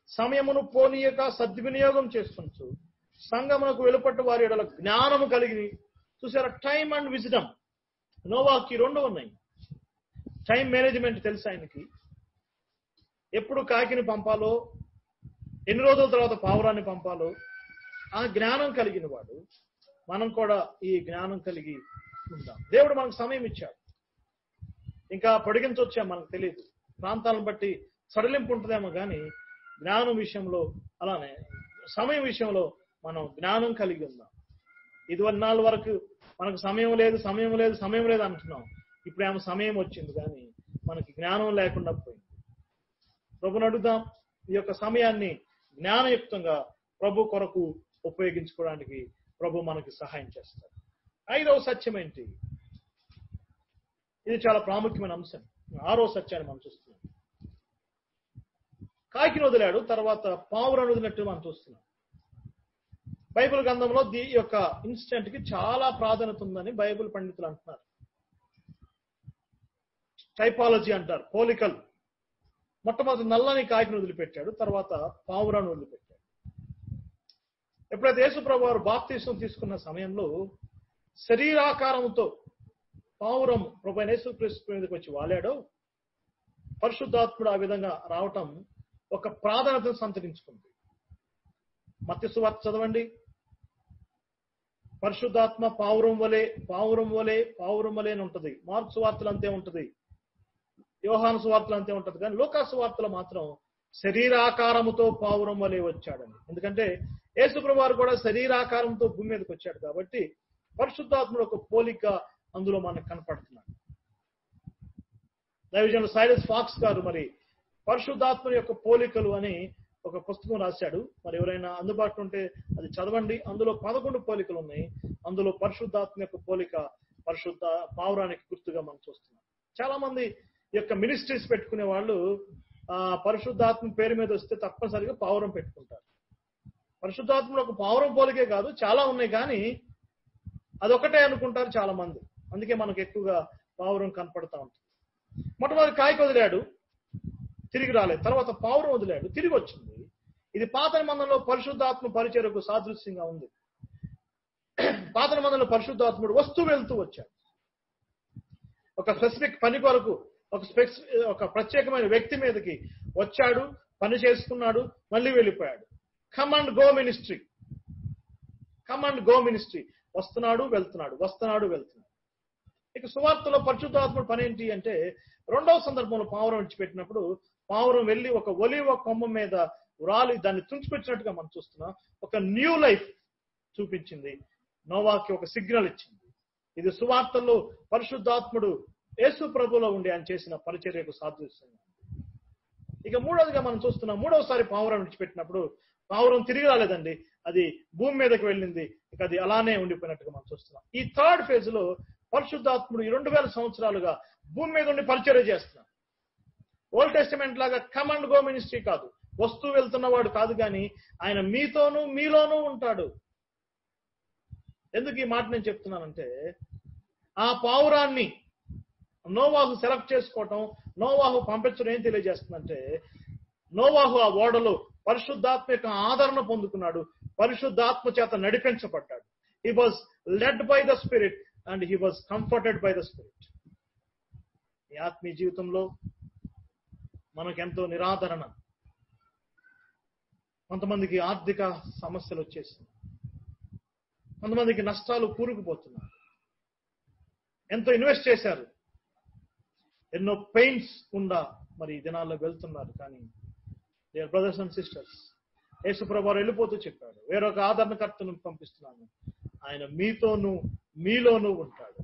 సమయమును పోనీయక సద్వినియోగం చేసుకుంటూ సంఘమునకు వెలుపట్టు వారి ఎడల జ్ఞానము కలిగి. చూసారా, టైం అండ్ విజ్డమ్. నోవాకి 2 ఉన్నాయి. టైం మేనేజ్మెంట్ తెలుసు ఆయనకి. ఎప్పుడు కాకిని పంపాలో, ఎన్ని రోజుల తర్వాత పావురాన్ని పంపాలో ఆ జ్ఞానం కలిగిన వాడు. మనం కూడా ఈ జ్ఞానం కలిగి ఉందాం. దేవుడు మనకు సమయం ఇచ్చాడు, ఇంకా పొడిగించొచ్చా మనకు తెలియదు. ప్రాంతాలను బట్టి సడలింపు ఉంటుందేమో కానీ జ్ఞానం విషయంలో, అలానే సమయం విషయంలో మనం జ్ఞానం కలిగి ఉందాం. ఇదివన్నాళ్ళ వరకు మనకు సమయం లేదు అంటున్నాం. ఇప్పుడు ఏమో సమయం వచ్చింది కానీ మనకి జ్ఞానం లేకుండా పోయింది. ప్రభుని అడుగుదాం, ఈ యొక్క సమయాన్ని జ్ఞానయుక్తంగా ప్రభు కొరకు ఉపయోగించుకోవడానికి ప్రభు మనకి సహాయం చేస్తారు. 5వ సత్యం ఏంటి? ఇది చాలా ప్రాముఖ్యమైన అంశం. 6వ సత్యాన్ని మనం చూస్తున్నాం. కాకిని వదిలాడు, తర్వాత పావురాన్ని వదిలినట్టు మనం చూస్తున్నాం. బైబిల్ గ్రంథంలో ఈ యొక్క ఇన్సిడెంట్ కి చాలా ప్రాధాన్యత ఉందని బైబిల్ పండితులు అంటున్నారు. టైపాలజీ అంటారు, పోలికలు. మొట్టమొదటి నల్లని కాకిని వదిలిపెట్టాడు, తర్వాత పావురాన్ని వదిలిపెట్టాడు. ఎప్పుడైతే యేసుప్రభువు వారు బాప్తిసం తీసుకున్న సమయంలో శరీరాకారంతో పావురం ప్రభువైన యేసుక్రీస్తు మీదకి వచ్చి వాలాడో, పరిశుద్ధాత్ముడు ఆ విధంగా రావటం ఒక ప్రాధాన్యతను సంతరించుకుంది. మత్తయి సువార్త చదవండి. పరిశుద్ధాత్మ పావురం వలే అని ఉంటది. మార్కు సువార్తలు అంతే ఉంటది, యోహాను సువార్తలు అంతే ఉంటది. కానీ లూకా సువార్తలు మాత్రం శరీరాకారముతో పావురం వలె వచ్చాడని. ఎందుకంటే యేసుప్రభువు వారు కూడా శరీరాకారంతో భూమి మీదకి వచ్చాడు కాబట్టి పరిశుద్ధాత్ముడు ఒక పోలిక అందులో మనకు కనపడుతున్నాడు. దైవజనుడు సైరస్ ఫాక్స్ గారు మరి పరిశుద్ధాత్ముని యొక్క పోలికలు అని ఒక పుస్తకం రాశాడు. మరి ఎవరైనా అందుబాటులో ఉంటే అది చదవండి. అందులో 11 పోలికలు ఉన్నాయి. అందులో పరిశుద్ధాత్మ యొక్క పోలిక పరిశుద్ధ పావురానికి గుర్తుగా మనం చూస్తున్నాం. చాలా మంది యొక్క మినిస్ట్రీస్ పెట్టుకునే వాళ్ళు పరిశుద్ధాత్మ పేరు మీద వస్తే తప్పనిసరిగా పావురం పెట్టుకుంటారు. పరిశుద్ధాత్మలో ఒక పావురం పోలికే కాదు, చాలా ఉన్నాయి, కానీ అదొకటే అనుకుంటారు చాలా మంది. అందుకే మనకు ఎక్కువగా పావురం కనపడతా ఉంటుంది. మొట్టమొదటి కాయకు వదిలాడు, తిరిగి రాలేదు. తర్వాత పావురం వదిలాడు, తిరిగి వచ్చింది. ఇది పాత నిబంధనలో పరిశుద్ధాత్మ పరిచర్యకు సాదృశ్యంగా ఉంది. పాత నిబంధనలో పరిశుద్ధాత్ముడు వస్తూ వెళ్తూ వచ్చాడు. ఒక స్పెసిఫిక్ పని కొరకు ఒక ప్రత్యేకమైన వ్యక్తి మీదకి వచ్చాడు, పని చేసుకున్నాడు, మళ్ళీ వెళ్ళిపోయాడు. Come and go ministry, come and go ministry. వస్తున్నాడు వెళ్తున్నాడు, వస్తున్నాడు వెళ్తున్నాడు. ఇక సువార్తలో పరిశుద్ధాత్ముడు పని ఏంటి అంటే, రెండవ సందర్భంలో పావురం విడిచిపెట్టినప్పుడు పావురం వెళ్ళి ఒక ఒలీవ కొమ్మ మీద రాలి దాన్ని తుంచిపెట్టినట్టుగా మనం చూస్తున్నాం. ఒక న్యూ లైఫ్ చూపించింది, నోవాకి ఒక సిగ్నల్ ఇచ్చింది. ఇది సువార్తల్లో పరిశుద్ధాత్ముడు యేసు ప్రభులో ఉండి ఆయన చేసిన పరిచర్యకు సాదృశ్యంగా. ఇక మూడవదిగా మనం చూస్తున్నాం, మూడవసారి పావురం విడిచిపెట్టినప్పుడు పావురం తిరిగి రాలేదండి, అది భూమి మీదకి వెళ్ళింది. ఇక అది అలానే ఉండిపోయినట్టుగా మనం చూస్తున్నాం. ఈ థర్డ్ ఫేజ్ లో పరిశుద్ధాత్ముడు ఈ 2000 సంవత్సరాలుగా భూమి మీద ఉండి పరిచర్య చేస్తున్నాడు. ఓల్డ్ టెస్టిమెంట్ లాగా కమ్ అండ్ గో మినిస్ట్రీ కాదు, వస్తూ వెళ్తున్నవాడు కాదు, కానీ ఆయన మీతోనూ మీలోనూ ఉంటాడు. ఎందుకు ఈ మాట నేను చెప్తున్నానంటే, ఆ పావురాన్ని నోవాహు సెలెక్ట్ చేసుకోవటం, నోవాహు పంపించడం ఏం తెలియజేస్తుందంటే, నోవాహు ఆ ఓడలో పరిశుద్ధాత్మ యొక్క ఆదరణ పొందుకున్నాడు, పరిశుద్ధాత్మ చేత నడిపించబడ్డాడు. He was led by the Spirit and he was comforted by the Spirit. ఈ ఆత్మీయ జీవితంలో మనకెంతో నిరాదరణ, కొంతమందికి ఆర్థిక సమస్యలు వచ్చేసింది, కొంతమందికి నష్టాలు కూరుకుపోతున్నారు, ఎంతో ఇన్వెస్ట్ చేశారు, ఎన్నో పెయిన్స్ గుండా మరి ఈ దినాల్లో వెళ్తున్నారు. కానీ డియర్ బ్రదర్స్ అండ్ సిస్టర్స్, యేసుప్రభు వారు వెళ్ళిపోతూ చెప్పాడు, వేరొక ఆదరణకర్తను పంపిస్తున్నాను, ఆయన మీతోనూ మీలోనూ ఉంటాడు.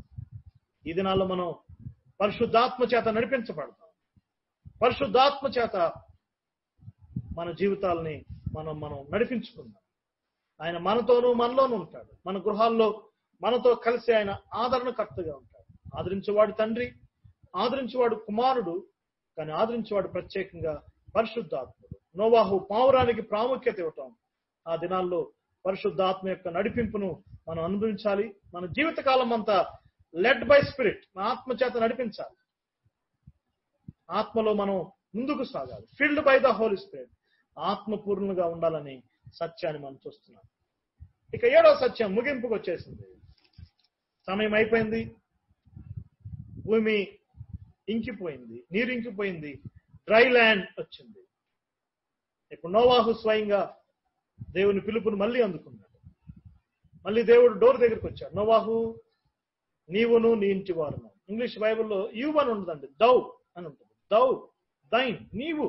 ఈ దినాల్లో మనం పరిశుద్ధాత్మ చేత నడిపించబడతాం. పరిశుద్ధాత్మ చేత మన జీవితాలని మనం నడిపించుకుందాం. ఆయన మనతోనూ మనలోనూ ఉంటాడు. మన గృహాల్లో మనతో కలిసి ఆయన ఆదరణకర్తగా ఉంటాడు. ఆదరించేవాడు తండ్రి, ఆదరించేవాడు కుమారుడు, కానీ ఆదరించేవాడు ప్రత్యేకంగా పరిశుద్ధాత్ముడు. నోవాహు పావురానికి ప్రాముఖ్యత ఇవ్వటం, ఆ దినాల్లో పరిశుద్ధాత్మ యొక్క నడిపింపును మనం అనుభవించాలి. మన జీవితకాలం అంతా లెడ్ బై స్పిరిట్, ఆత్మ చేత నడిపించాలి. ఆత్మలో మనం ముందుకు సాగాలి. Filled by the Holy Spirit, ఆత్మపూర్ణంగా ఉండాలని సత్యాన్ని మనం చూస్తున్నాం. ఇక 7వ సత్యం ముగింపుకు వచ్చేసింది. సమయం అయిపోయింది, భూమి ఇంకిపోయింది, నీరు ఇంకిపోయింది, డ్రై ల్యాండ్ వచ్చింది. ఇప్పుడు నోవాహు స్వయంగా దేవుని పిలుపును మళ్ళీ అందుకున్నాడు. మళ్ళీ దేవుడు డోర్ దగ్గరికి వచ్చాడు. నోవాహు, నీవును నీ ఇంటి వారును. ఇంగ్లీష్ బైబిల్లో యు అని ఉండదండి, దౌ అని ఉంటుంది. దౌ, దైన్, నీవు,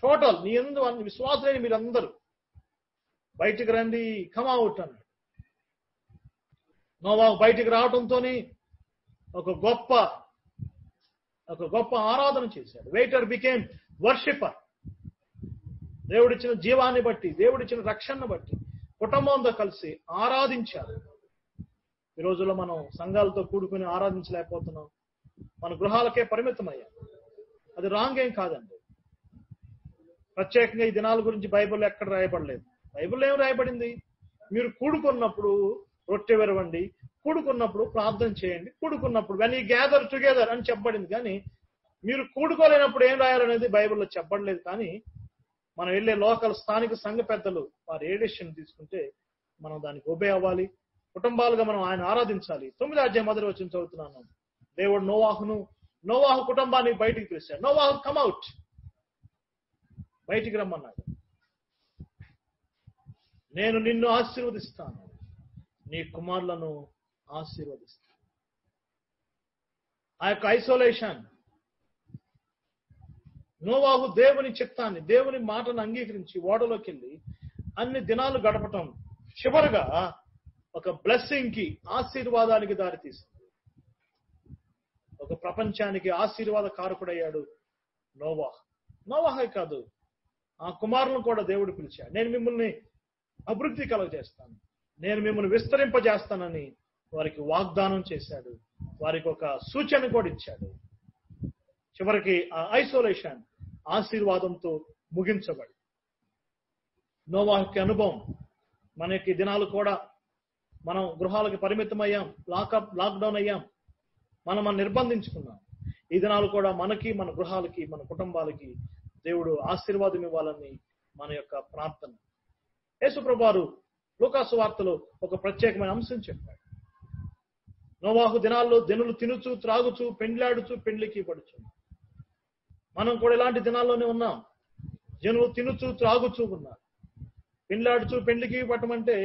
టోటల్, నీ ఎందు విశ్వాసులైన మీరందరూ బయటికి రండి, కమ్ అవుట్ అన్నాడు. నోవాహు బయటికి రావడంతోనే ఒక గొప్ప ఆరాధన చేశాడు. Waiter became worshipper. దేవుడిచ్చిన జీవాన్ని బట్టి, దేవుడిచ్చిన రక్షణను బట్టి కుటుంబంతో కలిసి ఆరాధించారు. ఈ రోజుల్లో మనం సంఘాలతో కూడుకుని ఆరాధించలేకపోతున్నాం, మన గృహాలకే పరిమితమయ్యాం. అది రాంగ్ ఏం కాదండి. ప్రత్యేకంగా ఈ దినాల గురించి బైబిల్లో ఎక్కడ రాయబడలేదు. బైబిల్లో ఏం రాయబడింది? మీరు కూడుకున్నప్పుడు రొట్టె విరవండి, కూడుకున్నప్పుడు ప్రార్థన చేయండి, కూడుకున్నప్పుడు వెన్ యూ గ్యాదర్ టుగెదర్ అని చెప్పబడింది. కానీ మీరు కూడుకోలేనప్పుడు ఏం రాయాలనేది బైబిల్లో చెప్పబడలేదు. కానీ మనం వెళ్ళే లోకల్ స్థానిక సంఘ పెద్దలు వారు ఏ డెసిషన్ తీసుకుంటే మనం దానికి ఒబే అవ్వాలి. కుటుంబాలుగా మనం ఆయన ఆరాధించాలి. 9వ అధ్యాయం 1వ వచనం చదువుతున్నాను. దేవుడు నోవాహు కుటుంబాన్ని బయటికి పిలిచాడు. నోవాహు కమ్ అవుట్, బయటికి రమ్మన్నాడు. నేను నిన్ను ఆశీర్వదిస్తాను, నీ కుమారులను ఆశీర్వదిస్తాను. ఆ యొక్క ఐసోలేషన్, నోవాహు దేవుని చిత్తాన్ని, దేవుని మాటను అంగీకరించి ఓడలోకి వెళ్ళి అన్ని దినాలు గడపటం చివరగా ఒక బ్లెస్సింగ్ కి, ఆశీర్వాదానికి దారితీసింది. ఒక ప్రపంచానికి ఆశీర్వాద కారకుడయ్యాడు నోవాహు. నోవాహే కాదు, ఆ కుమారులను కూడా దేవుడు పిలిచాడు. నేను మిమ్మల్ని అభివృద్ధి కలుగజేస్తాను, నేను మిమ్మల్ని విస్తరింపజేస్తానని వారికి వాగ్దానం చేశాడు. వారికి ఒక సూచన కూడా ఇచ్చాడు. చివరికి ఆ ఐసోలేషన్ ఆశీర్వాదంతో ముగించబడి నోవాహుకి అనుభవం మనకి దినాలు కూడా మనం గృహాలకు పరిమితమయ్యాం, లాక్డౌన్ అయ్యాం, మనం నిర్బంధించుకున్నాం. ఈ దినాలు కూడా మనకి, మన గృహాలకి, మన కుటుంబాలకి దేవుడు ఆశీర్వాదం ఇవ్వాలని మన యొక్క ప్రార్థన. యేసుప్రభువారు లూకాసు వార్తలో ఒక ప్రత్యేకమైన అంశం చెప్పాడు. నోవాహు దినాల్లో జనులు తినుచు త్రాగుచు పెండ్లాడుచు పెండ్లికి పడుచు. మనం కూడా ఇలాంటి దినాల్లోనే ఉన్నాం. జనులు తినుచు త్రాగుచూ ఉన్నారు. పెండ్లాడుచు పెండ్లికి పట్టమంటే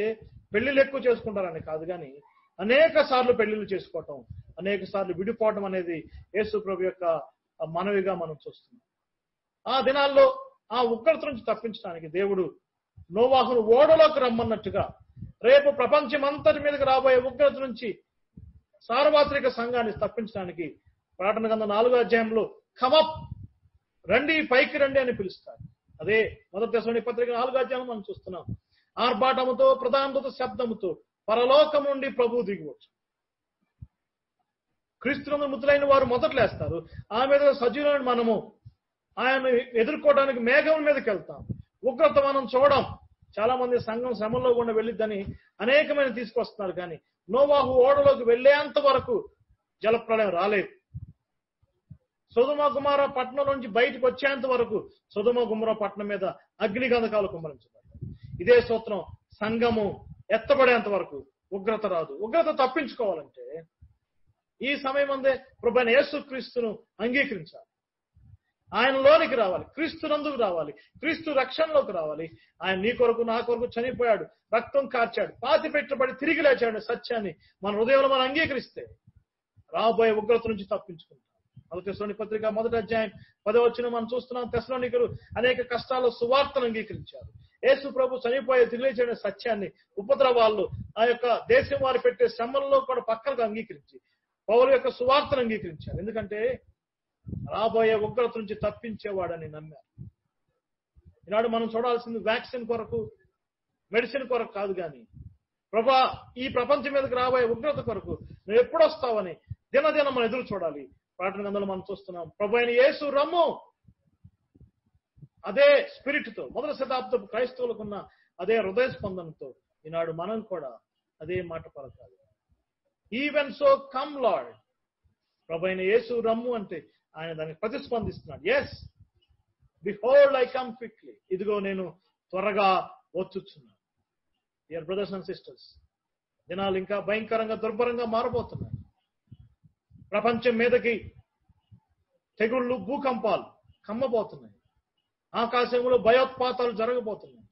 పెళ్లిళ్ళు ఎక్కువ చేసుకుంటారని కాదు, కానీ అనేక సార్లు పెళ్లిళ్ళు చేసుకోవటం, అనేక సార్లు విడిపోవటం అనేది యేసు ప్రభు యొక్క మనవిగా మనం చూస్తున్నాం. ఆ దినాల్లో ఆ ఉగ్రత నుంచి తప్పించడానికి దేవుడు నోవాహును ఓడలోకి రమ్మన్నట్టుగా రేపు ప్రపంచమంతటి మీదకి రాబోయే ఉగ్రత నుంచి సార్వత్రిక సంఘాన్ని తప్పించడానికి ప్రకటన గ్రంథం 4వ అధ్యాయంలో కమప్, రండి పైకి రండి అని పిలుస్తారు. అదే మొదటి దశలోని పత్రిక 4వ అధ్యాయం మనం చూస్తున్నాం. ఆర్భాటముతో ప్రధానత శబ్దముతో పరలోకం నుండి ప్రభువు దిగివచ్చు. క్రీస్తునందు మృతులైన వారు మొదట్లేస్తారు. ఆ మీద సజీవులైన మనము ఆయన ఎదుర్కోవడానికి మేఘం మీదకి వెళ్తాం. ఉగ్రత మనం చూడం. చాలా మంది సంఘం శ్రమంలో కూడా వెళ్ళిద్దని అనేకమైన తీసుకొస్తున్నారు, కానీ నోవాహు ఓడలోకి వెళ్లేంత వరకు జలప్రళయం రాలేదు. సొదొమ గుమొర్రా పట్టణం నుంచి బయటకు వచ్చేంత వరకు సొదొమ గుమొర్రా పట్టణం మీద అగ్ని గంధకాలు కుమ్మరించబడ్డాయి. ఇదే సూత్రం సంఘము ఎత్తబడేంత వరకు ఉగ్రత రాదు. ఉగ్రత తప్పించుకోవాలంటే ఈ సమయం అందే ప్రభువైన యేసుక్రీస్తును అంగీకరించాలి. ఆయనలోనికి రావాలి, క్రీస్తునందుకు రావాలి, క్రీస్తు రక్షణలోకి రావాలి. ఆయన నీ కొరకు నా కొరకు చనిపోయాడు, రక్తం కార్చాడు, పాతి పెట్టబడి తిరిగి లేచాడు సత్యాన్ని మన హృదయంలో మనం అంగీకరిస్తే రాబోయే ఉగ్రత నుంచి తప్పించుకుంటాం. మొదటి తెస్సలోనిక పత్రిక 1వ అధ్యాయం 10వ వచనం మనం చూస్తున్నాం. తెస్సలోనికలు అనేక కష్టాల్లో సువార్తను అంగీకరించారు. యేసు ప్రభు చనిపోయే తిరిగిలేచిన సత్యాన్ని ఉపద్రవాళ్ళు ఆ యొక్క దేశం వారు పెట్టే శ్రమల్లో కూడా పక్కనగా అంగీకరించి పౌలు యొక్క సువార్తను అంగీకరించారు. ఎందుకంటే రాబోయే ఉగ్రత నుంచి తప్పించేవాడని నమ్మారు. ఈనాడు మనం చూడాల్సింది వ్యాక్సిన్ కొరకు, మెడిసిన్ కొరకు కాదు, కానీ ప్రభా ఈ ప్రపంచం మీదకి రాబోయే ఉగ్రత కొరకు నువ్వు ఎప్పుడొస్తావని దినదినం మనం ఎదురు చూడాలి. ప్రకటన గ్రంథంలో మనం చూస్తున్నాం, ప్రభు అయిన యేసు రమ్ము. అదే స్పిరిట్ తో మొదటి శతాబ్దపు క్రైస్తవులకు ఉన్న అదే హృదయ స్పందనతో ఈనాడు మనం కూడా అదే మాట పలకాలి. Even so come Lord. ప్రభు అయిన యేసు రమ్ము అంటే ఆయన దానికి ప్రతిస్పందిస్తున్నాడు. Yes, behold I come quickly. ఇదిగో నేను త్వరగా వచ్చుచున్నాను. డియర్ బ్రదర్స్ అండ్ సిస్టర్స్, దినాలు ఇంకా భయంకరంగా దుర్భరంగా మారబోతున్నాయి. ప్రపంచం మీదకి తెగుళ్ళు, భూకంపాలు కమ్మబోతున్నాయి. ఆకాశంలో భయోత్పాతాలు జరగబోతున్నాయి.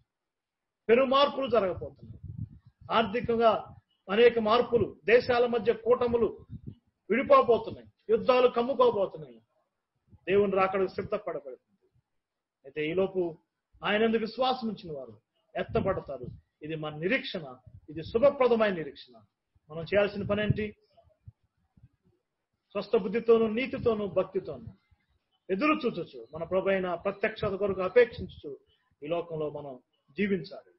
పెను మార్పులు జరగబోతున్నాయి. ఆర్థికంగా అనేక మార్పులు, దేశాల మధ్య కూటములు విడిపోబోతున్నాయి, యుద్ధాలు కమ్ముకోబోతున్నాయి. దేవుని రాకడకు సిద్ధపడబడుతుంది. అయితే ఈలోపు ఆయనందు విశ్వాసం ఉంచిన వారు ఎత్తబడతారు. ఇది మన నిరీక్షణ, ఇది శుభప్రదమైన నిరీక్షణ. మనం చేయాల్సిన పని ఏంటి? స్వస్థ బుద్ధితోనూ నీతితోనూ భక్తితోనూ ఎదురు చూచొచ్చు మన ప్రభువైన ప్రత్యక్షత కొరకు అపేక్షించు ఈ లోకంలో మనం జీవించాలి.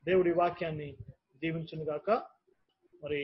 దేవుడి వాక్యాన్ని దీవించును గాక. మరి